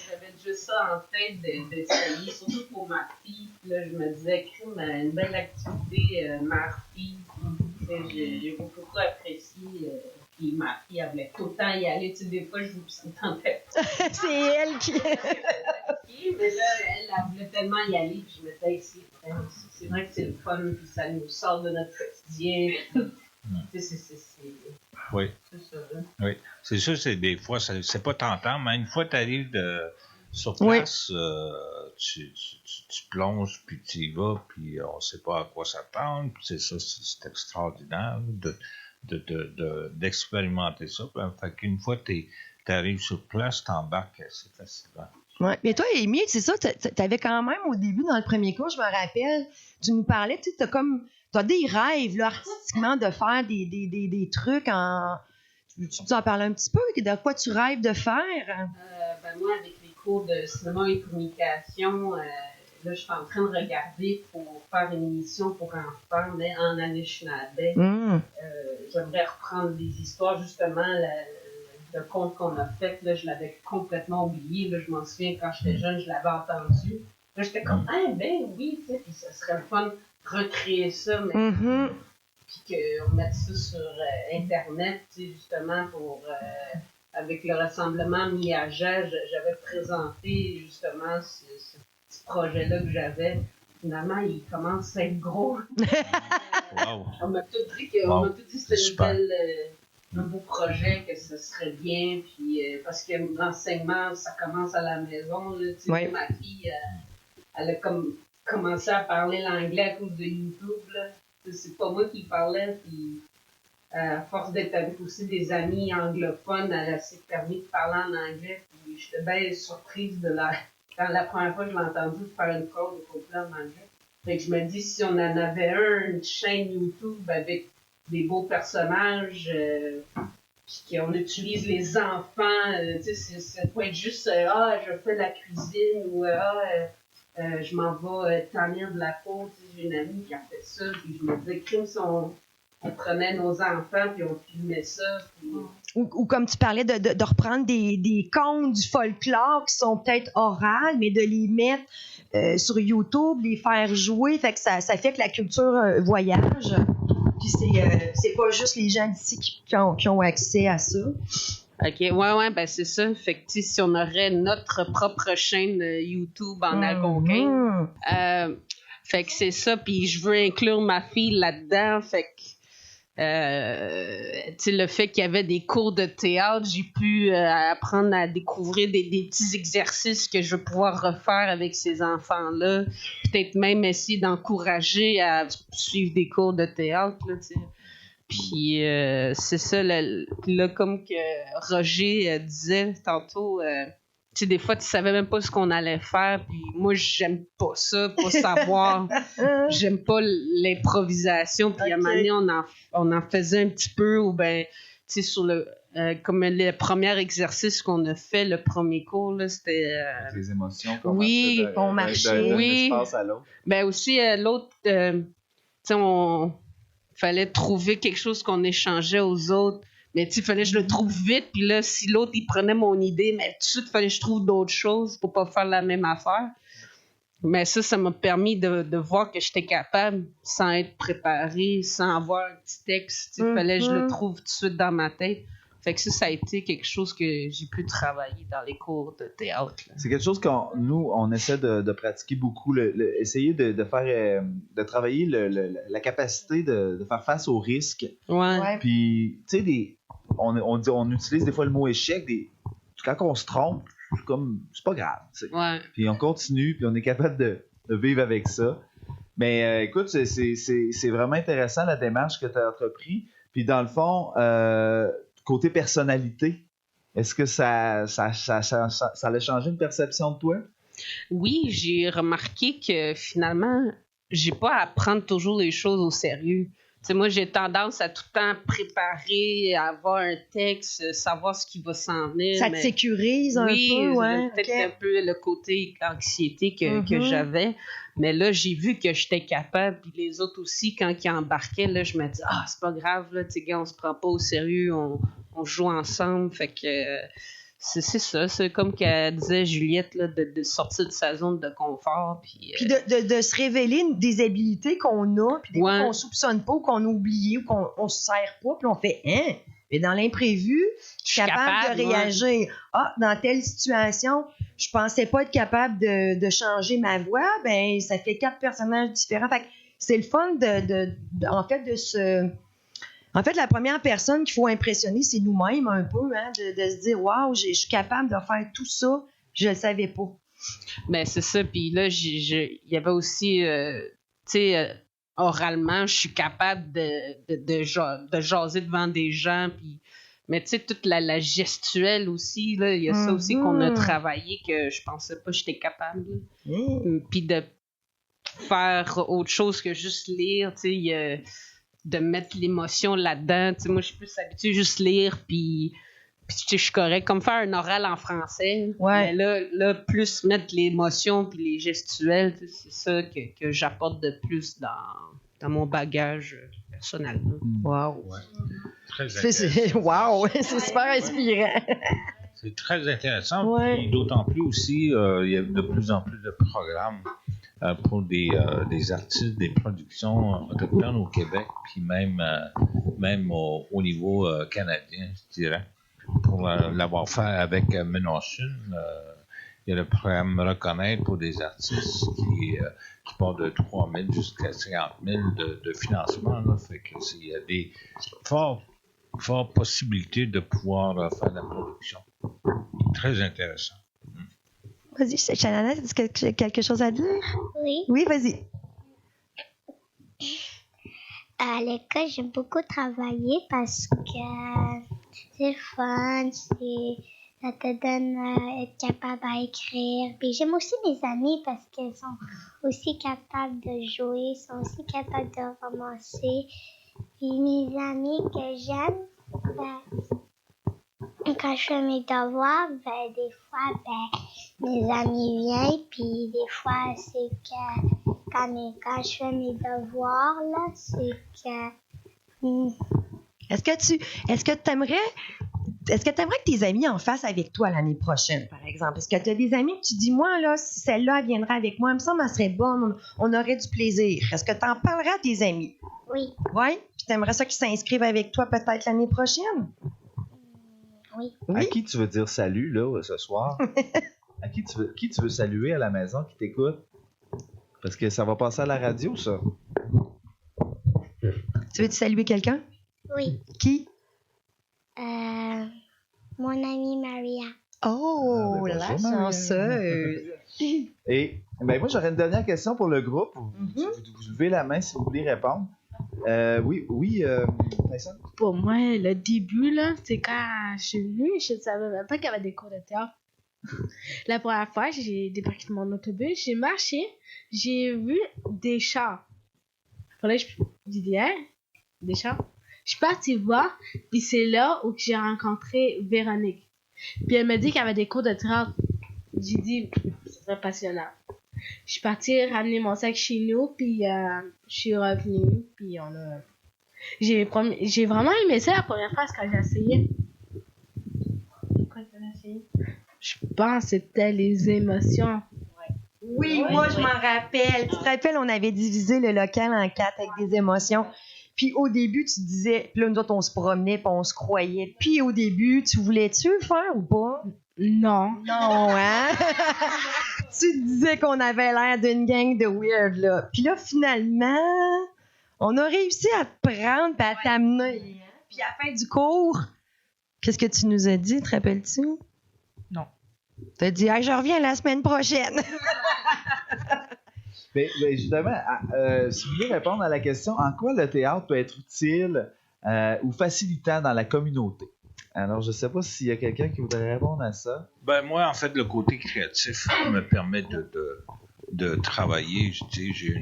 J'avais juste ça en tête d'essayer, surtout pour ma fille. Puis là, je me disais, crime, une belle activité, mère-fille. J'ai beaucoup apprécié. Puis ma fille, elle voulait tout le temps y aller. Tu sais, des fois, je vous sentais pas. C'est elle qui... Mais là, elle voulait tellement y aller. Puis je me disais, c'est vrai que c'est le fun. Puis ça nous sort de notre quotidien. Tu sais, Oui. C'est ça. Hein? Oui. C'est sûr, des fois, c'est pas tentant, mais une fois que tu arrives sur place, tu plonges, puis tu y vas, puis on sait pas à quoi s'attendre. Puis c'est extraordinaire d'expérimenter ça. Fait qu'une fois que tu arrives sur place, tu embarques assez facilement. Ouais. Mais toi, Amy, c'est ça, tu avais quand même au début, dans le premier cours, je me rappelle, tu nous parlais, tu sais, t'as des rêves là, artistiquement de faire des trucs en... Tu nous en parler un petit peu? De quoi tu rêves de faire? Moi, avec les cours de cinéma et communication, là, je suis en train de regarder pour faire une émission pour enfants, mais en Anishinaabe. J'aimerais reprendre des histoires, justement, le conte qu'on a fait, là, je l'avais complètement oublié. Là, je m'en souviens, quand j'étais jeune, je l'avais entendu. Là, j'étais comme, oui, tu sais, puis ça serait le fun de recréer ça, mais puis qu'on mette ça sur Internet, tu sais, justement, pour... avec le rassemblement Miaja, j'avais présenté, justement, ce petit projet-là que j'avais. Finalement, il commence à être gros. Wow. On m'a tout dit que c'était un beau projet, que ce serait bien, puis parce que l'enseignement, ça commence à la maison. Là, ma fille, elle a commencé à parler l'anglais à cause de YouTube. Là. C'est pas moi qui parlais, puis à force d'être avec aussi des amis anglophones, elle s'est permis de parler en anglais, puis j'étais bien surprise quand la première fois que je l'ai entendu faire une phrase au complet en anglais. Fait que je me dis, si on en avait une chaîne YouTube avec des beaux personnages, puis qu'on utilise les enfants, tu sais, ça peut être juste je fais la cuisine ou je m'en vais tannir de la peau. J'ai une amie qui a fait ça, puis je me disais, crime, si on prenait nos enfants puis on filmait ça. Puis... Ou comme tu parlais de reprendre des contes du folklore qui sont peut-être orales, mais de les mettre sur YouTube, les faire jouer, fait que ça fait que la culture voyage. Puis c'est pas juste les gens d'ici qui ont accès à ça. OK, ouais, ben c'est ça. Fait que si on aurait notre propre chaîne YouTube en algonquin, fait que c'est ça. Puis je veux inclure ma fille là-dedans. Fait que le fait qu'il y avait des cours de théâtre, j'ai pu apprendre à découvrir des petits exercices que je vais pouvoir refaire avec ces enfants-là. Peut-être même essayer d'encourager à suivre des cours de théâtre. Là, puis c'est ça, là, comme que Roger disait tantôt, tu sais, des fois, tu savais même pas ce qu'on allait faire, puis moi, j'aime pas ça, pas savoir. J'aime pas l'improvisation, puis à un moment donné, on en faisait un petit peu, ou ben, tu sais, sur comme le premier exercice qu'on a fait, le premier cours, là, c'était... les émotions qu'on marchait. D'un espace à l'autre. Ben aussi, l'autre, tu sais, fallait trouver quelque chose qu'on échangeait aux autres. Mais tu sais, fallait que je le trouve vite. Puis là, si l'autre, il prenait mon idée, mais tout de suite, fallait que je trouve d'autres choses pour pas faire la même affaire. Mais ça m'a permis de voir que j'étais capable, sans être préparée, sans avoir un petit texte. Il fallait que je le trouve tout de suite dans ma tête. Fait que ça a été quelque chose que j'ai pu travailler dans les cours de théâtre. Là. C'est quelque chose qu'on essaie de pratiquer beaucoup, essayer de faire, de travailler la capacité de faire face aux risques. Ouais. Puis, tu sais, on utilise des fois le mot échec. Quand on se trompe, c'est pas grave. Ouais. Puis on continue, puis on est capable de vivre avec ça. Mais écoute, c'est vraiment intéressant la démarche que tu as entreprise. Puis dans le fond, côté personnalité, est-ce que ça a changé une perception de toi? Oui, j'ai remarqué que finalement, j'ai pas à prendre toujours les choses au sérieux. Tu sais, moi, j'ai tendance à tout le temps préparer, à avoir un texte, savoir ce qui va s'en venir. Ça te sécurise un peu, ouais. Peut-être un peu le côté anxiété que j'avais. Mais là, j'ai vu que j'étais capable. Puis les autres aussi, quand ils embarquaient, là, je me dis, c'est pas grave, là, tu sais, on se prend pas au sérieux, on joue ensemble. Fait que c'est ça. C'est comme qu'elle disait, Juliette, là, de sortir de sa zone de confort. Puis de se révéler des habilités qu'on a, puis des fois qu'on soupçonne pas, ou qu'on a oublié, ou qu'on se sert pas, puis on fait, mais dans l'imprévu, je suis capable de réagir. Dans telle situation, je pensais pas être capable de changer ma voix, ben ça fait 4 personnages différents. Fait que c'est le fun En fait, la première personne qu'il faut impressionner, c'est nous-mêmes un peu, de se dire, waouh, je suis capable de faire tout ça, je le savais pas. Ben c'est ça. Puis là, il y avait aussi, tu sais, oralement, je suis capable de jaser devant des gens. Puis, mais tu sais, toute la gestuelle aussi, là, il y a ça aussi qu'on a travaillé que je pensais pas que j'étais capable. Puis de faire autre chose que juste lire, tu sais, de mettre l'émotion là-dedans. Tu sais, moi, je suis plus habituée à juste lire, puis tu sais, je suis correct. Comme faire un oral en français. Ouais. Mais là, plus mettre l'émotion puis les gestuels, tu sais, c'est ça que j'apporte de plus dans mon bagage personnel. Wow. Ouais. Très intéressant. Wow, c'est super inspirant. C'est très intéressant. Ouais. Et d'autant plus aussi, il y a de plus en plus de programmes pour des artistes, des productions autochtones au Québec, puis même au niveau canadien, je dirais. Pour l'avoir fait avec Ménonchon, il y a le programme Reconnaître pour des artistes qui part de 3 000 jusqu'à 50 000 de financement. Là, fait que il y a des fortes possibilités de pouvoir faire de la production. Très intéressant. Vas-y, Shanana, est-ce que tu as quelque chose à dire? Oui. Oui, vas-y. À l'école, j'aime beaucoup travailler parce que c'est fun, ça te donne être capable à écrire. Puis j'aime aussi mes amis parce qu'elles sont aussi capables de jouer, sont aussi capables de ramasser. Puis mes amis que j'aime, quand je fais mes devoirs, des fois, mes amis viennent, puis des fois, c'est que quand je fais mes devoirs, là, c'est que... Est-ce que tu aimerais que tes amis en fassent avec toi l'année prochaine, par exemple? Est-ce que tu as des amis que tu dis, moi, là, si celle-là elle viendrait avec moi, il me semble qu'elle serait bonne, on aurait du plaisir. Est-ce que tu en parleras à tes amis? Oui. Oui? Puis tu aimerais ça qu'ils s'inscrivent avec toi peut-être l'année prochaine? Oui. À qui tu veux dire salut, là, ce soir? À qui tu veux saluer à la maison qui t'écoute? Parce que ça va passer à la radio, ça. Tu veux-tu saluer quelqu'un? Oui. Qui? Mon amie Maria. Oh, Ben, la bonjour, Maria. chanceuse! Et moi, j'aurais une dernière question pour le groupe. Vous levez la main si vous voulez répondre. Oui, Tyson? Pour moi, le début, là, c'est quand je suis venue, je ne savais même pas qu'il y avait des cours de théâtre. La première fois, j'ai débarqué de mon autobus, j'ai marché, j'ai vu des chars. Là, je dis, des chars? Je suis partie voir, puis c'est là où j'ai rencontré Véronique. Puis elle m'a dit qu'il y avait des cours de théâtre. J'ai dit, ce serait passionnant. Je suis partie ramener mon sac chez nous, puis je suis revenue, puis j'ai vraiment aimé ça la première fois quand j'ai essayé. Quoi t'as essayé? Je pense que c'était les émotions. Oui, moi, je m'en rappelle. Tu te rappelles, on avait divisé le local en 4 avec des émotions. Puis au début, tu disais, puis là, nous autres, on se promenait, puis on se croyait. Puis au début, tu voulais-tu le faire ou pas? Non. Non, hein? Tu te disais qu'on avait l'air d'une gang de weird, là. Puis là, finalement, on a réussi à te prendre et à t'amener. Puis à la fin du cours, qu'est-ce que tu nous as dit, te rappelles-tu? Non. T'as dit, hey, je reviens la semaine prochaine. Mais justement, si vous voulez répondre à la question, en quoi le théâtre peut être utile ou facilitant dans la communauté? Alors, je ne sais pas s'il y a quelqu'un qui voudrait répondre à ça. Ben, moi, en fait, le côté créatif me permet de travailler. J'ai eu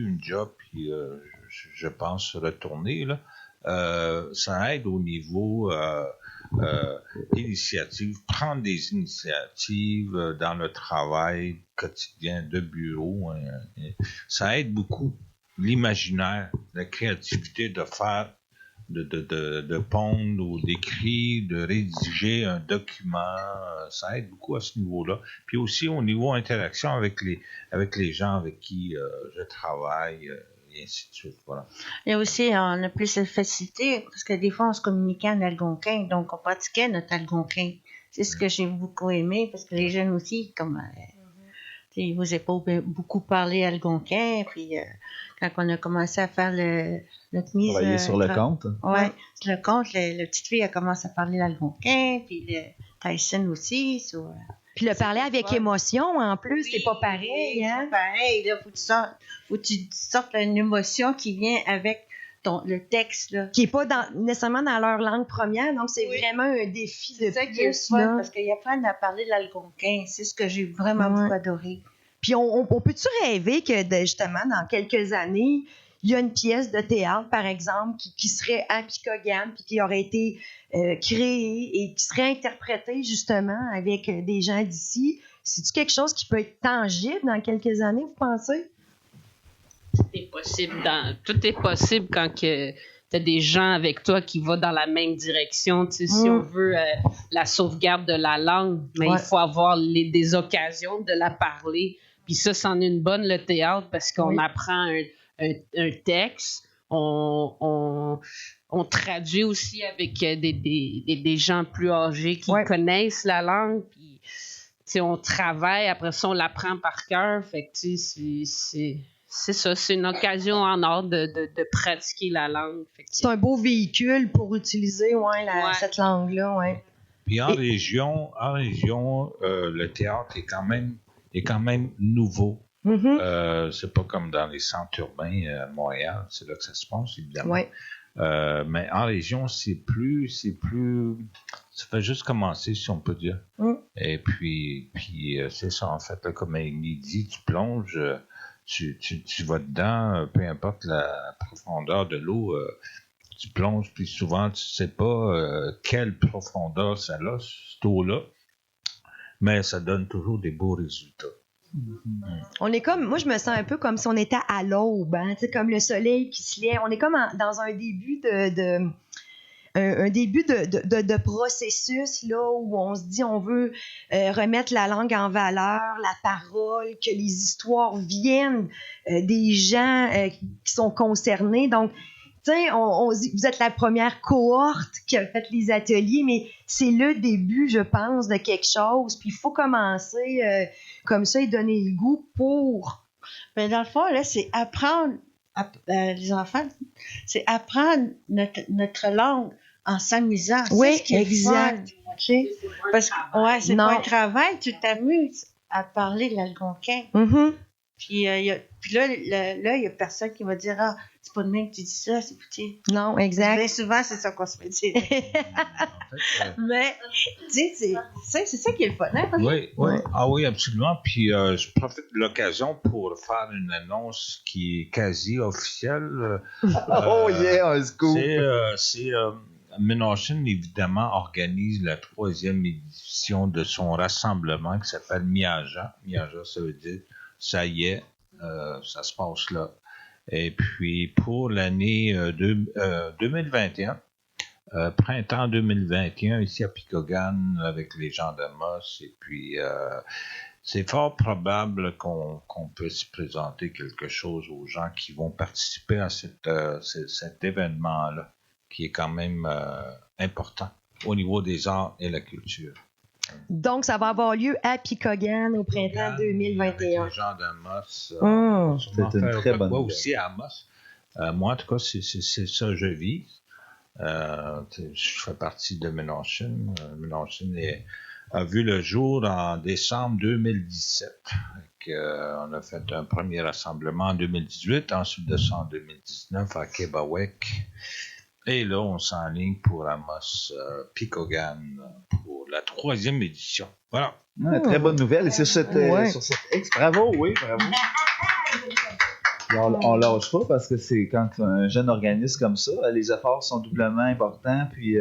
une job, puis je pense retourner, là. Ça aide au niveau initiative, prendre des initiatives dans le travail quotidien de bureau. Ça aide beaucoup l'imaginaire, la créativité de faire, de pondre ou d'écrire, de rédiger un document. Ça aide beaucoup à ce niveau-là. Puis aussi au niveau interaction avec les gens avec qui je travaille. Et ainsi de suite, voilà. Et aussi, on a plus de facilité parce que des fois, on se communiquait en algonquin, donc on pratiquait notre algonquin. C'est ce que j'ai beaucoup aimé parce que les jeunes aussi, comme ils vous n'avez pas beaucoup parlé algonquin, puis quand on a commencé à faire notre mise... Travailler sur le compte. Oui, sur le compte, la petite fille a commencé à parler l'algonquin, puis Tyson aussi. Puis le parler avec émotion, en plus, c'est pas pareil. Oui, Hein? c'est pas pareil. Là, faut que tu sortes une émotion qui vient avec le texte. Là. Qui n'est pas nécessairement dans leur langue première, donc c'est vraiment un défi de ça qui est plus. fun, parce qu'ils apprennent à parler l'algonquin. C'est ce que j'ai vraiment beaucoup adoré. Puis on peut-tu rêver que, justement, dans quelques années, il y a une pièce de théâtre, par exemple, qui serait à Picogan, puis qui aurait été créée et qui serait interprétée, justement, avec des gens d'ici. C'est-tu quelque chose qui peut être tangible dans quelques années, vous pensez? Tout est possible quand tu as des gens avec toi qui vont dans la même direction. Si on veut la sauvegarde de la langue, mais il faut avoir des occasions de la parler. Puis ça, c'en est une bonne, le théâtre, parce qu'on apprend un texte, on traduit aussi avec des gens plus âgés qui connaissent la langue, puis on travaille, après ça, on l'apprend par cœur. Fait que c'est ça, c'est une occasion en or de pratiquer la langue. C'est un beau véhicule pour utiliser cette langue-là. Ouais. Puis en région, le théâtre est quand même nouveau. Mm-hmm. C'est pas comme dans les centres urbains à Montréal, c'est là que ça se passe, évidemment. Ouais. Mais en région, c'est plus, ça fait juste commencer, si on peut dire. Et puis c'est ça, en fait, là, comme il dit, tu plonges, tu vas dedans, peu importe la profondeur de l'eau, tu plonges, puis souvent, tu sais pas quelle profondeur ça a, cette eau-là, mais ça donne toujours des beaux résultats. On est comme, moi je me sens un peu comme si on était à l'aube, hein, comme le soleil qui se lève. On est comme dans un début de processus là où on se dit on veut remettre la langue en valeur, la parole, que les histoires viennent des gens qui sont concernés. Donc on dit, vous êtes la première cohorte qui a fait les ateliers, mais c'est le début, je pense, de quelque chose. Puis il faut commencer comme ça et donner le goût pour... Mais dans le fond, là, c'est apprendre, les enfants, c'est apprendre notre langue en s'amusant. Oui, c'est ce qui est exact. fun, parce que c'est pas un travail, tu t'amuses à parler l'algonquin. Mm-hmm. Puis là, il y a personne qui va dire « Ah, c'est pas de même que tu dis ça, c'est petit. » Non, exact. Bien souvent, c'est ça qu'on se fait dire. Mais, tu sais, c'est ça qui est le fun. Hein? Oui. Ah oui, absolument. Puis, je profite de l'occasion pour faire une annonce qui est quasi officielle. un scoop! Ménachine, évidemment, organise la 3e édition de son rassemblement qui s'appelle Miaja. Miaja, ça veut dire ça y est, ça se passe là. Et puis, pour l'année 2021, printemps 2021, ici à Picogan, avec les gens d'Amos, et puis c'est fort probable qu'on puisse présenter quelque chose aux gens qui vont participer à cet événement-là, qui est quand même important au niveau des arts et la culture. Donc, ça va avoir lieu à Picogan au printemps 2021. Les gens d'Amos. C'est une très bonne idée. Aussi à Amos. Moi, en tout cas, c'est ça que je vise. Je fais partie de Ménachine. Ménachine est a vu le jour en décembre 2017. On a fait un premier rassemblement en 2018, ensuite de ça en 2019 à Québec. Et là, on s'enligne pour Amos Picogan pour la 3e édition. Voilà. Ouais, très bonne nouvelle. Et sur cette bravo, oui, bravo. On lâche pas parce que c'est quand un jeune organisme comme ça, les efforts sont doublement importants, puis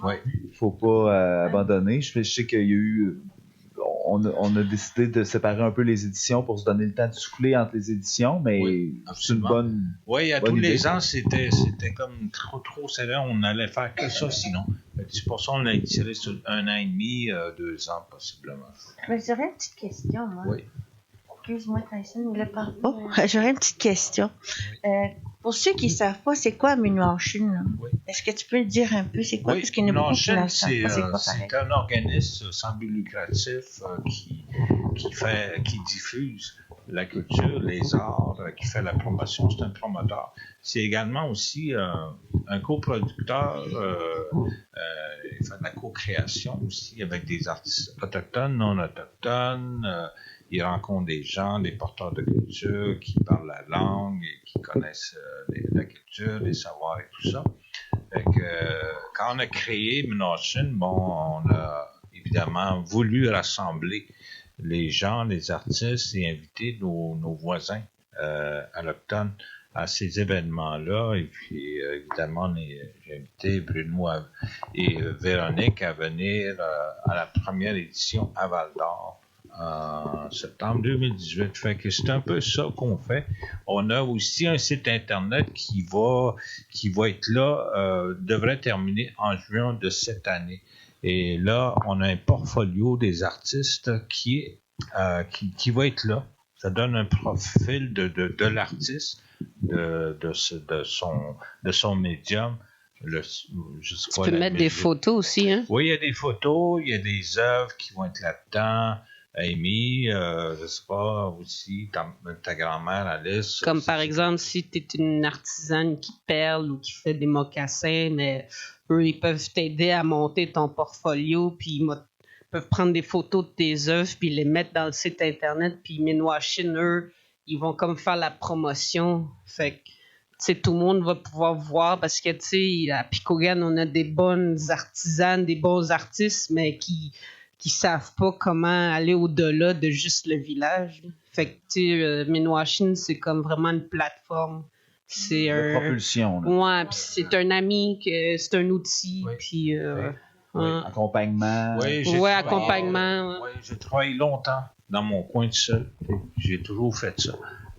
il faut pas abandonner. Je sais qu'il y a eu... On a décidé de séparer un peu les éditions pour se donner le temps de souffler entre les éditions, mais c'est une bonne. Oui, bonne tous idée. les ans, c'était comme trop serré. On n'allait faire que ça sinon. C'est pour ça qu'on l'a tiré sur 1 an et demi, 2 ans possiblement. J'aurais une petite question, moi. Oui. Excuse-moi, Tyson, il ne le parle pas. J'aurais une petite question. Pour ceux qui ne savent pas, c'est quoi Minuashin? Oui. Est-ce que tu peux le dire un peu? C'est quoi? Parce qu'il y en a beaucoup qui ne le savent pas. C'est quoi pareil? C'est un organisme sans but lucratif qui diffuse la culture, les arts, qui fait la promotion. C'est un promoteur. C'est également aussi un coproducteur. Il fait de la co-création aussi avec des artistes autochtones, non autochtones. Il rencontre des gens, des porteurs de culture qui parlent la langue et qui connaissent la culture, les savoirs et tout ça. Fait que, quand on a créé Minuashin, on a évidemment voulu rassembler les gens, les artistes et inviter nos voisins autochtones à ces événements-là. Et puis, évidemment, j'ai invité Bruno et Véronique à venir à la première édition à Val-d'Or en septembre 2018. Fait que c'est un peu ça qu'on fait. On a aussi un site internet qui va être là, devrait terminer en juin de cette année. Et là, on a un portfolio des artistes qui va être là. Ça donne un profil de l'artiste, de son médium. Tu peux mettre des photos aussi, hein? Oui, il y a des photos, il y a des œuvres qui vont être là-dedans. Amy, je sais pas, aussi, ta grand-mère Alice. Comme par exemple, si tu es une artisane qui perle ou qui fait des mocassins, mais eux, ils peuvent t'aider à monter ton portfolio, puis ils peuvent prendre des photos de tes œuvres, puis les mettre dans le site internet, puis Minuashin, eux, ils vont comme faire la promotion. Fait que, tout le monde va pouvoir voir, parce que, à Picogan, on a des bonnes artisanes, des bons artistes, mais qui savent pas comment aller au-delà de juste le village. Fait que, Minuashin, c'est comme vraiment une plateforme. C'est propulsion. Là. Ouais, puis c'est un ami, c'est un outil, puis... accompagnement. Accompagnement. Oui, j'ai travaillé longtemps dans mon coin tout seul. J'ai toujours fait ça.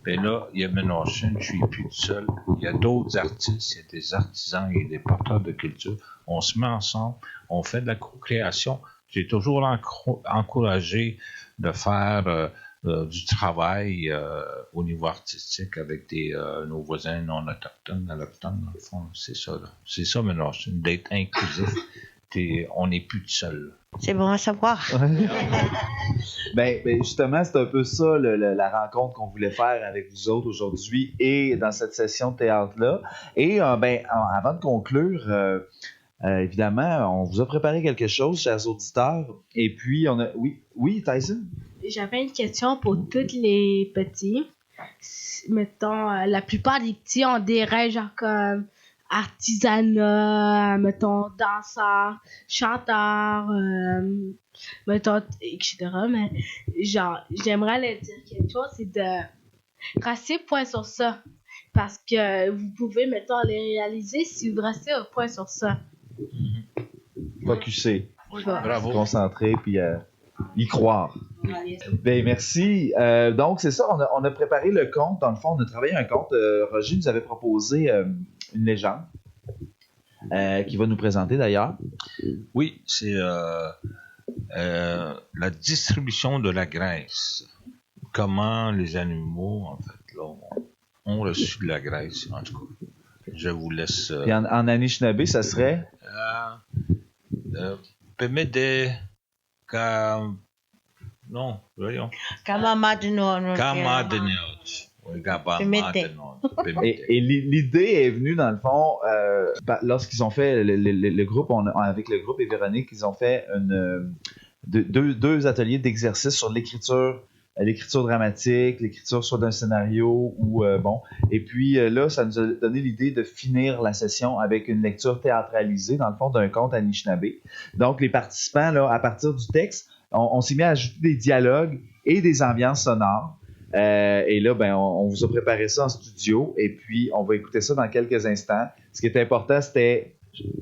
Et là, il y a Minuashin, je suis plus tout seul. Il y a d'autres artistes, il y a des artisans, il y a des porteurs de culture. On se met ensemble, on fait de la co-création. J'ai toujours encouragé de faire du travail au niveau artistique avec nos voisins non autochtones, allochtones, dans le fond. C'est ça, là. C'est ça, Minuashin, d'être inclusif. On n'est plus tout seul. C'est bon à savoir. Ben, justement, c'est un peu ça la rencontre qu'on voulait faire avec vous autres aujourd'hui et dans cette session de théâtre-là. Et avant de conclure... évidemment, on vous a préparé quelque chose, chers auditeurs. Et puis, on a... Oui, Tyson? J'avais une question pour tous les petits. Mettons, la plupart des petits ont des rêves genre comme artisanat, mettons, danseur, chanteur, mettons, etc. Mais genre, j'aimerais leur dire quelque chose, c'est de rester point sur ça. Parce que vous pouvez, mettons, les réaliser si vous restez un point sur ça. Focusser. Oui, bravo. Concentrer, puis y croire. Ben, merci. Donc, c'est ça, on a préparé le conte. Dans le fond, on a travaillé un conte. Roger nous avait proposé une légende qui va nous présenter d'ailleurs. Oui, c'est la distribution de la graisse. Comment les animaux, en fait, là, ont reçu de la graisse, en tout cas. Je vous laisse... Et en Anishinaabe, ça serait? Pemede... Non, voyons. Kamamadinot. Et l'idée est venue, dans le fond, lorsqu'ils ont fait le groupe, avec le groupe et Véronique, ils ont fait deux ateliers d'exercice sur l'écriture dramatique, l'écriture soit d'un scénario ou bon. Et puis là, ça nous a donné l'idée de finir la session avec une lecture théâtralisée, dans le fond, d'un conte Anishinaabe. Donc, les participants, là, à partir du texte, on s'est mis à ajouter des dialogues et des ambiances sonores. Et là, ben, on vous a préparé ça en studio et puis on va écouter ça dans quelques instants. Ce qui est important, c'était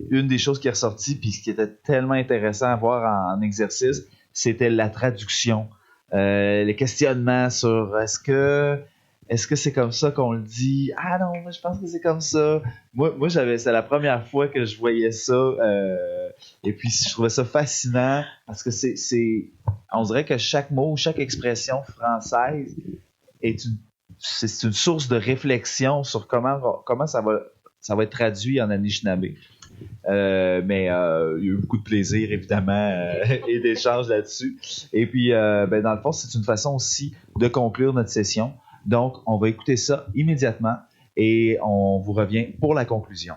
une des choses qui est ressortie puis ce qui était tellement intéressant à voir en exercice, c'était la traduction. Les questionnements sur est-ce que c'est comme ça qu'on le dit? Ah non, moi je pense que c'est comme ça. Moi c'est la première fois que je voyais ça et puis je trouvais ça fascinant parce que on dirait que chaque mot, chaque expression française c'est une source de réflexion sur comment ça va être traduit en Anishinaabe. Mais il y a eu beaucoup de plaisir, évidemment, et d'échanges là-dessus. Et puis, ben, dans le fond, c'est une façon aussi de conclure notre session. Donc, on va écouter ça immédiatement et on vous revient pour la conclusion.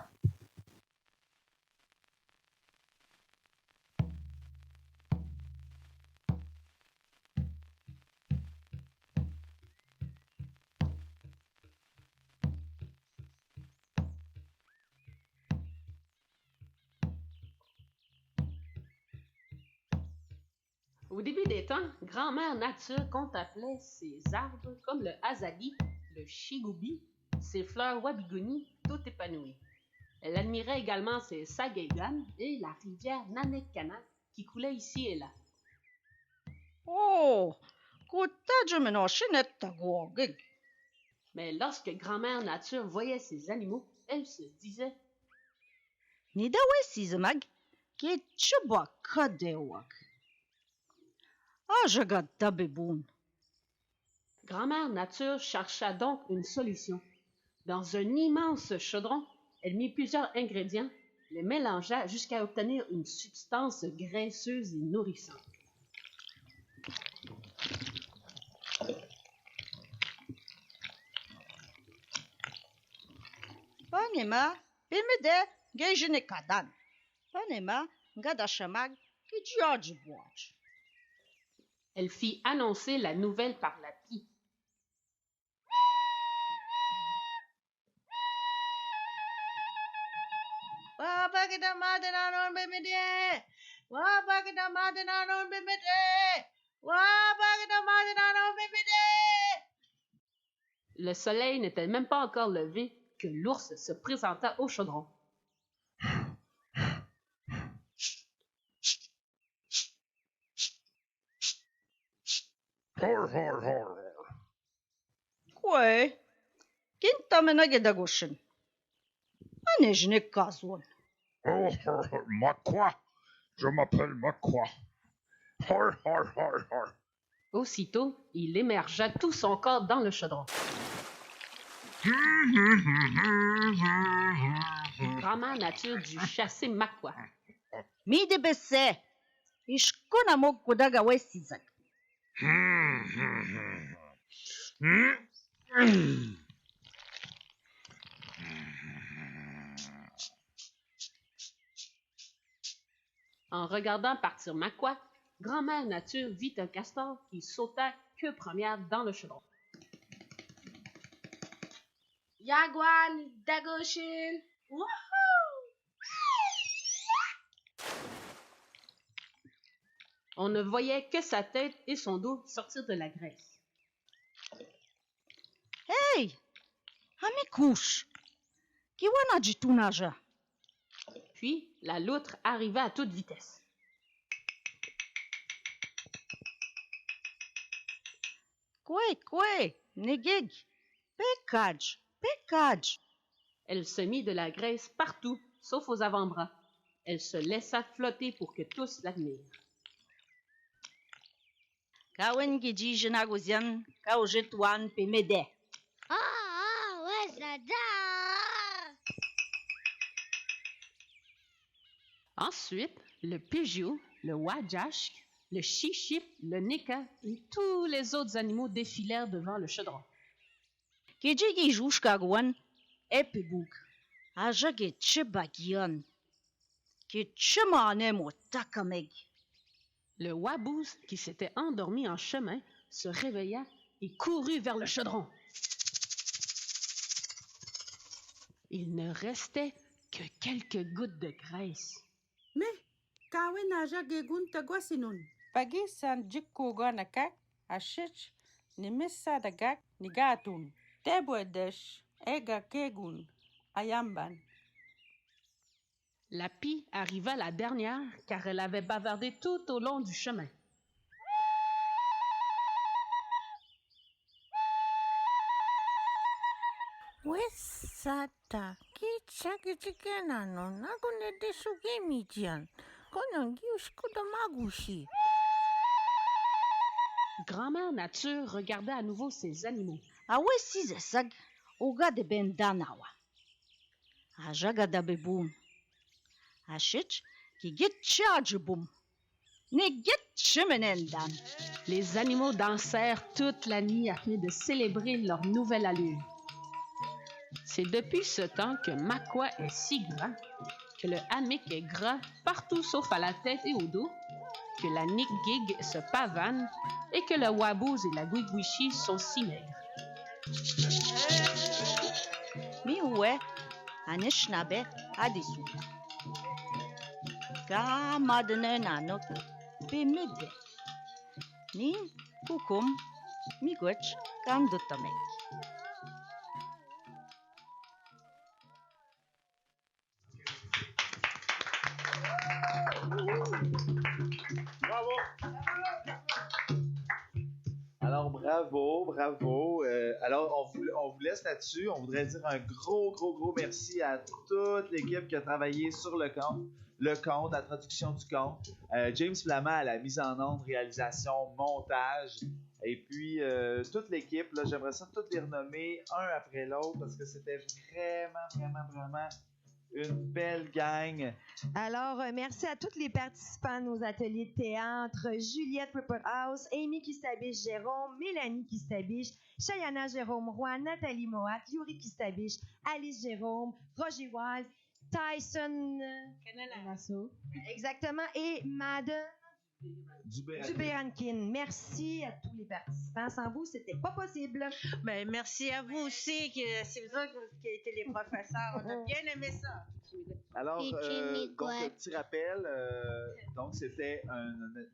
Au début des temps, Grand-mère Nature contemplait ses arbres comme le azali, le shigubi, ses fleurs wabiguni, tout épanouies. Elle admirait également ses sagaigan et la rivière Nanekana qui coulait ici et là. Oh, Mais lorsque Grand-mère Nature voyait ces animaux, elle se disait Nidawe sizmag, ki chuba kadewak. Ah, je gade tabeboun. Grand-mère Nature chercha donc une solution. Dans un immense chaudron, elle mit plusieurs ingrédients, les mélangea jusqu'à obtenir une substance graisseuse et nourrissante. Panema, pimede, gejene kadan. Panema, gadashamag, ki djadjibwaj. Elle fit annoncer la nouvelle par la pie. Le soleil n'était même pas encore levé que l'ours se présenta au chaudron. Kwe, kintamena gedagoshin. Anejne kazwan. Oh, Makwa, je m'appelle Makwa. Har, har, har, har. Aussitôt, il émergea tout son corps dans le chaudron. Grand-mère Nature dut chasser Makwa. Mi de besse. Ishkona mo kudaga wesizak. En regardant partir Makwa, Grand-mère Nature vit un castor qui sauta queue première dans le chaudron. Yagwan, Dagoshin, wouhou! On ne voyait que sa tête et son dos sortir de la graisse. Hey, amikush. Kiwana jitunaja. Puis, la loutre arriva à toute vitesse. Kwe, negig. Pekaj. Elle se mit de la graisse partout, sauf aux avant-bras. Elle se laissa flotter pour que tous l'admirent. Kawen giji jenagozian, kaojetwan pemede. Ouais, j'adore. Ensuite, le Pijou, le Wajashk, le Chichip, le Nika et tous les autres animaux défilèrent devant le chaudron. Kejigi jouch kagwan, epibuk. Ajage chebagian. Ke chemane mo takameg. Le Waboos, qui s'était endormi en chemin, se réveilla et courut vers le chaudron. Il ne restait que quelques gouttes de graisse. Me, kawe naja gegun tagwasinun. Pagi san jikkuga nakak, ashich, ni missa dagak, ni gatun. Tebwedesh, ega kegun, ayamban. La pie arriva la dernière car elle avait bavardé tout au long du chemin. Wesata, kichakikena no nagune desugemijian. Konon giushkudomagushi. Grand-mère Nature regarda à nouveau ses animaux. Awesi zesag, oga de ben danawa. Ajaga da bebum. Ashich, ki git chargebum. Ne git chemenendan. Les animaux dansèrent toute la nuit afin de célébrer leur nouvelle allure. C'est depuis ce temps que Makwa est si grand, que le hammock est gras partout sauf à la tête et au dos, que la Nick-Gig se pavane et que le Waboos et la Guiguichi sont si maigres. Mi uwe, anishnabe adisu. Ka madene nanok, pe midde. Ni kukum, migoch, kandotamek. Bravo! Alors, bravo. Alors, on vous laisse là-dessus. On voudrait dire un gros merci à toute l'équipe qui a travaillé sur le compte, la traduction du compte. James Flamand à la mise en onde, réalisation, montage. Et puis, toute l'équipe, là, j'aimerais ça toutes les renommer un après l'autre parce que c'était vraiment une belle gang. Alors, merci à tous les participants de nos ateliers de théâtre. Juliette Ripperhouse, Amy Kistabiche Jérôme, Mélanie Kistabiche, Chayana Jérôme Roy, Nathalie Moat, Yuri Kistabiche, Alice Jérôme, Roger Wise, Tyson Canasso. Exactement. Et Madame Dubé-Rankin. Merci à tous les participants. Sans vous, c'était pas possible. Ben, merci à vous aussi, c'est vous autres qui étiez les professeurs. On a bien aimé ça. Alors, Et Jimmy donc, Gouet. petit rappel, donc c'était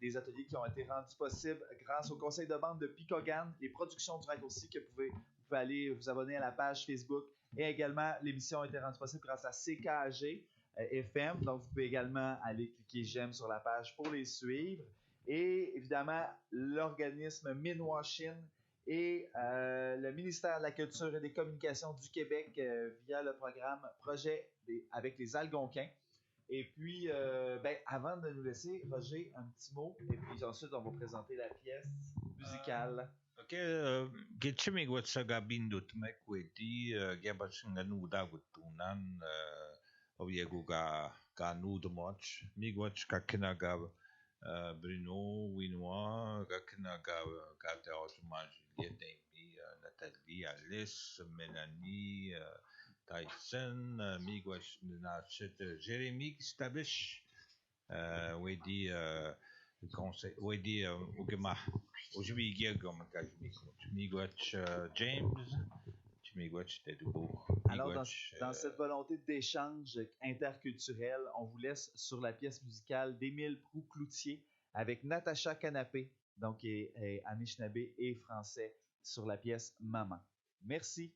des ateliers qui ont été rendus possibles grâce au conseil de bande de Picogan, les productions du raccourci que vous pouvez aller vous abonner à la page Facebook et également l'émission a été rendue possible grâce à CKAG FM, donc vous pouvez également aller cliquer j'aime sur la page pour les suivre et évidemment l'organisme Minwashin et le ministère de la Culture et des Communications du Québec via le programme Projet avec les Algonquins. Et puis, avant de nous laisser, Roger, un petit mot, et puis ensuite, on va présenter la pièce musicale. Ok, Gitchimig sa gabin dut mekweti, Gabasinganu Dagutunan, Oviego ga Nudemoch, Migwatch Kakinagab. Bruno, Winois, Gakinaga, Gata Juliette, Amy, Nathalie, Alice, Mélanie, Tyson, Migwash, Jérémy Kistabiche, Wedi, conseil, Wedi, Ogema, Ojibigir, Migwatch, James, Migwatch, Tedubo. Alors, dans cette volonté d'échange interculturel, on vous laisse sur la pièce musicale d'Émile Proux-Cloutier avec Natacha Canapé, donc Anishinaabe et français, sur la pièce Maman. Merci.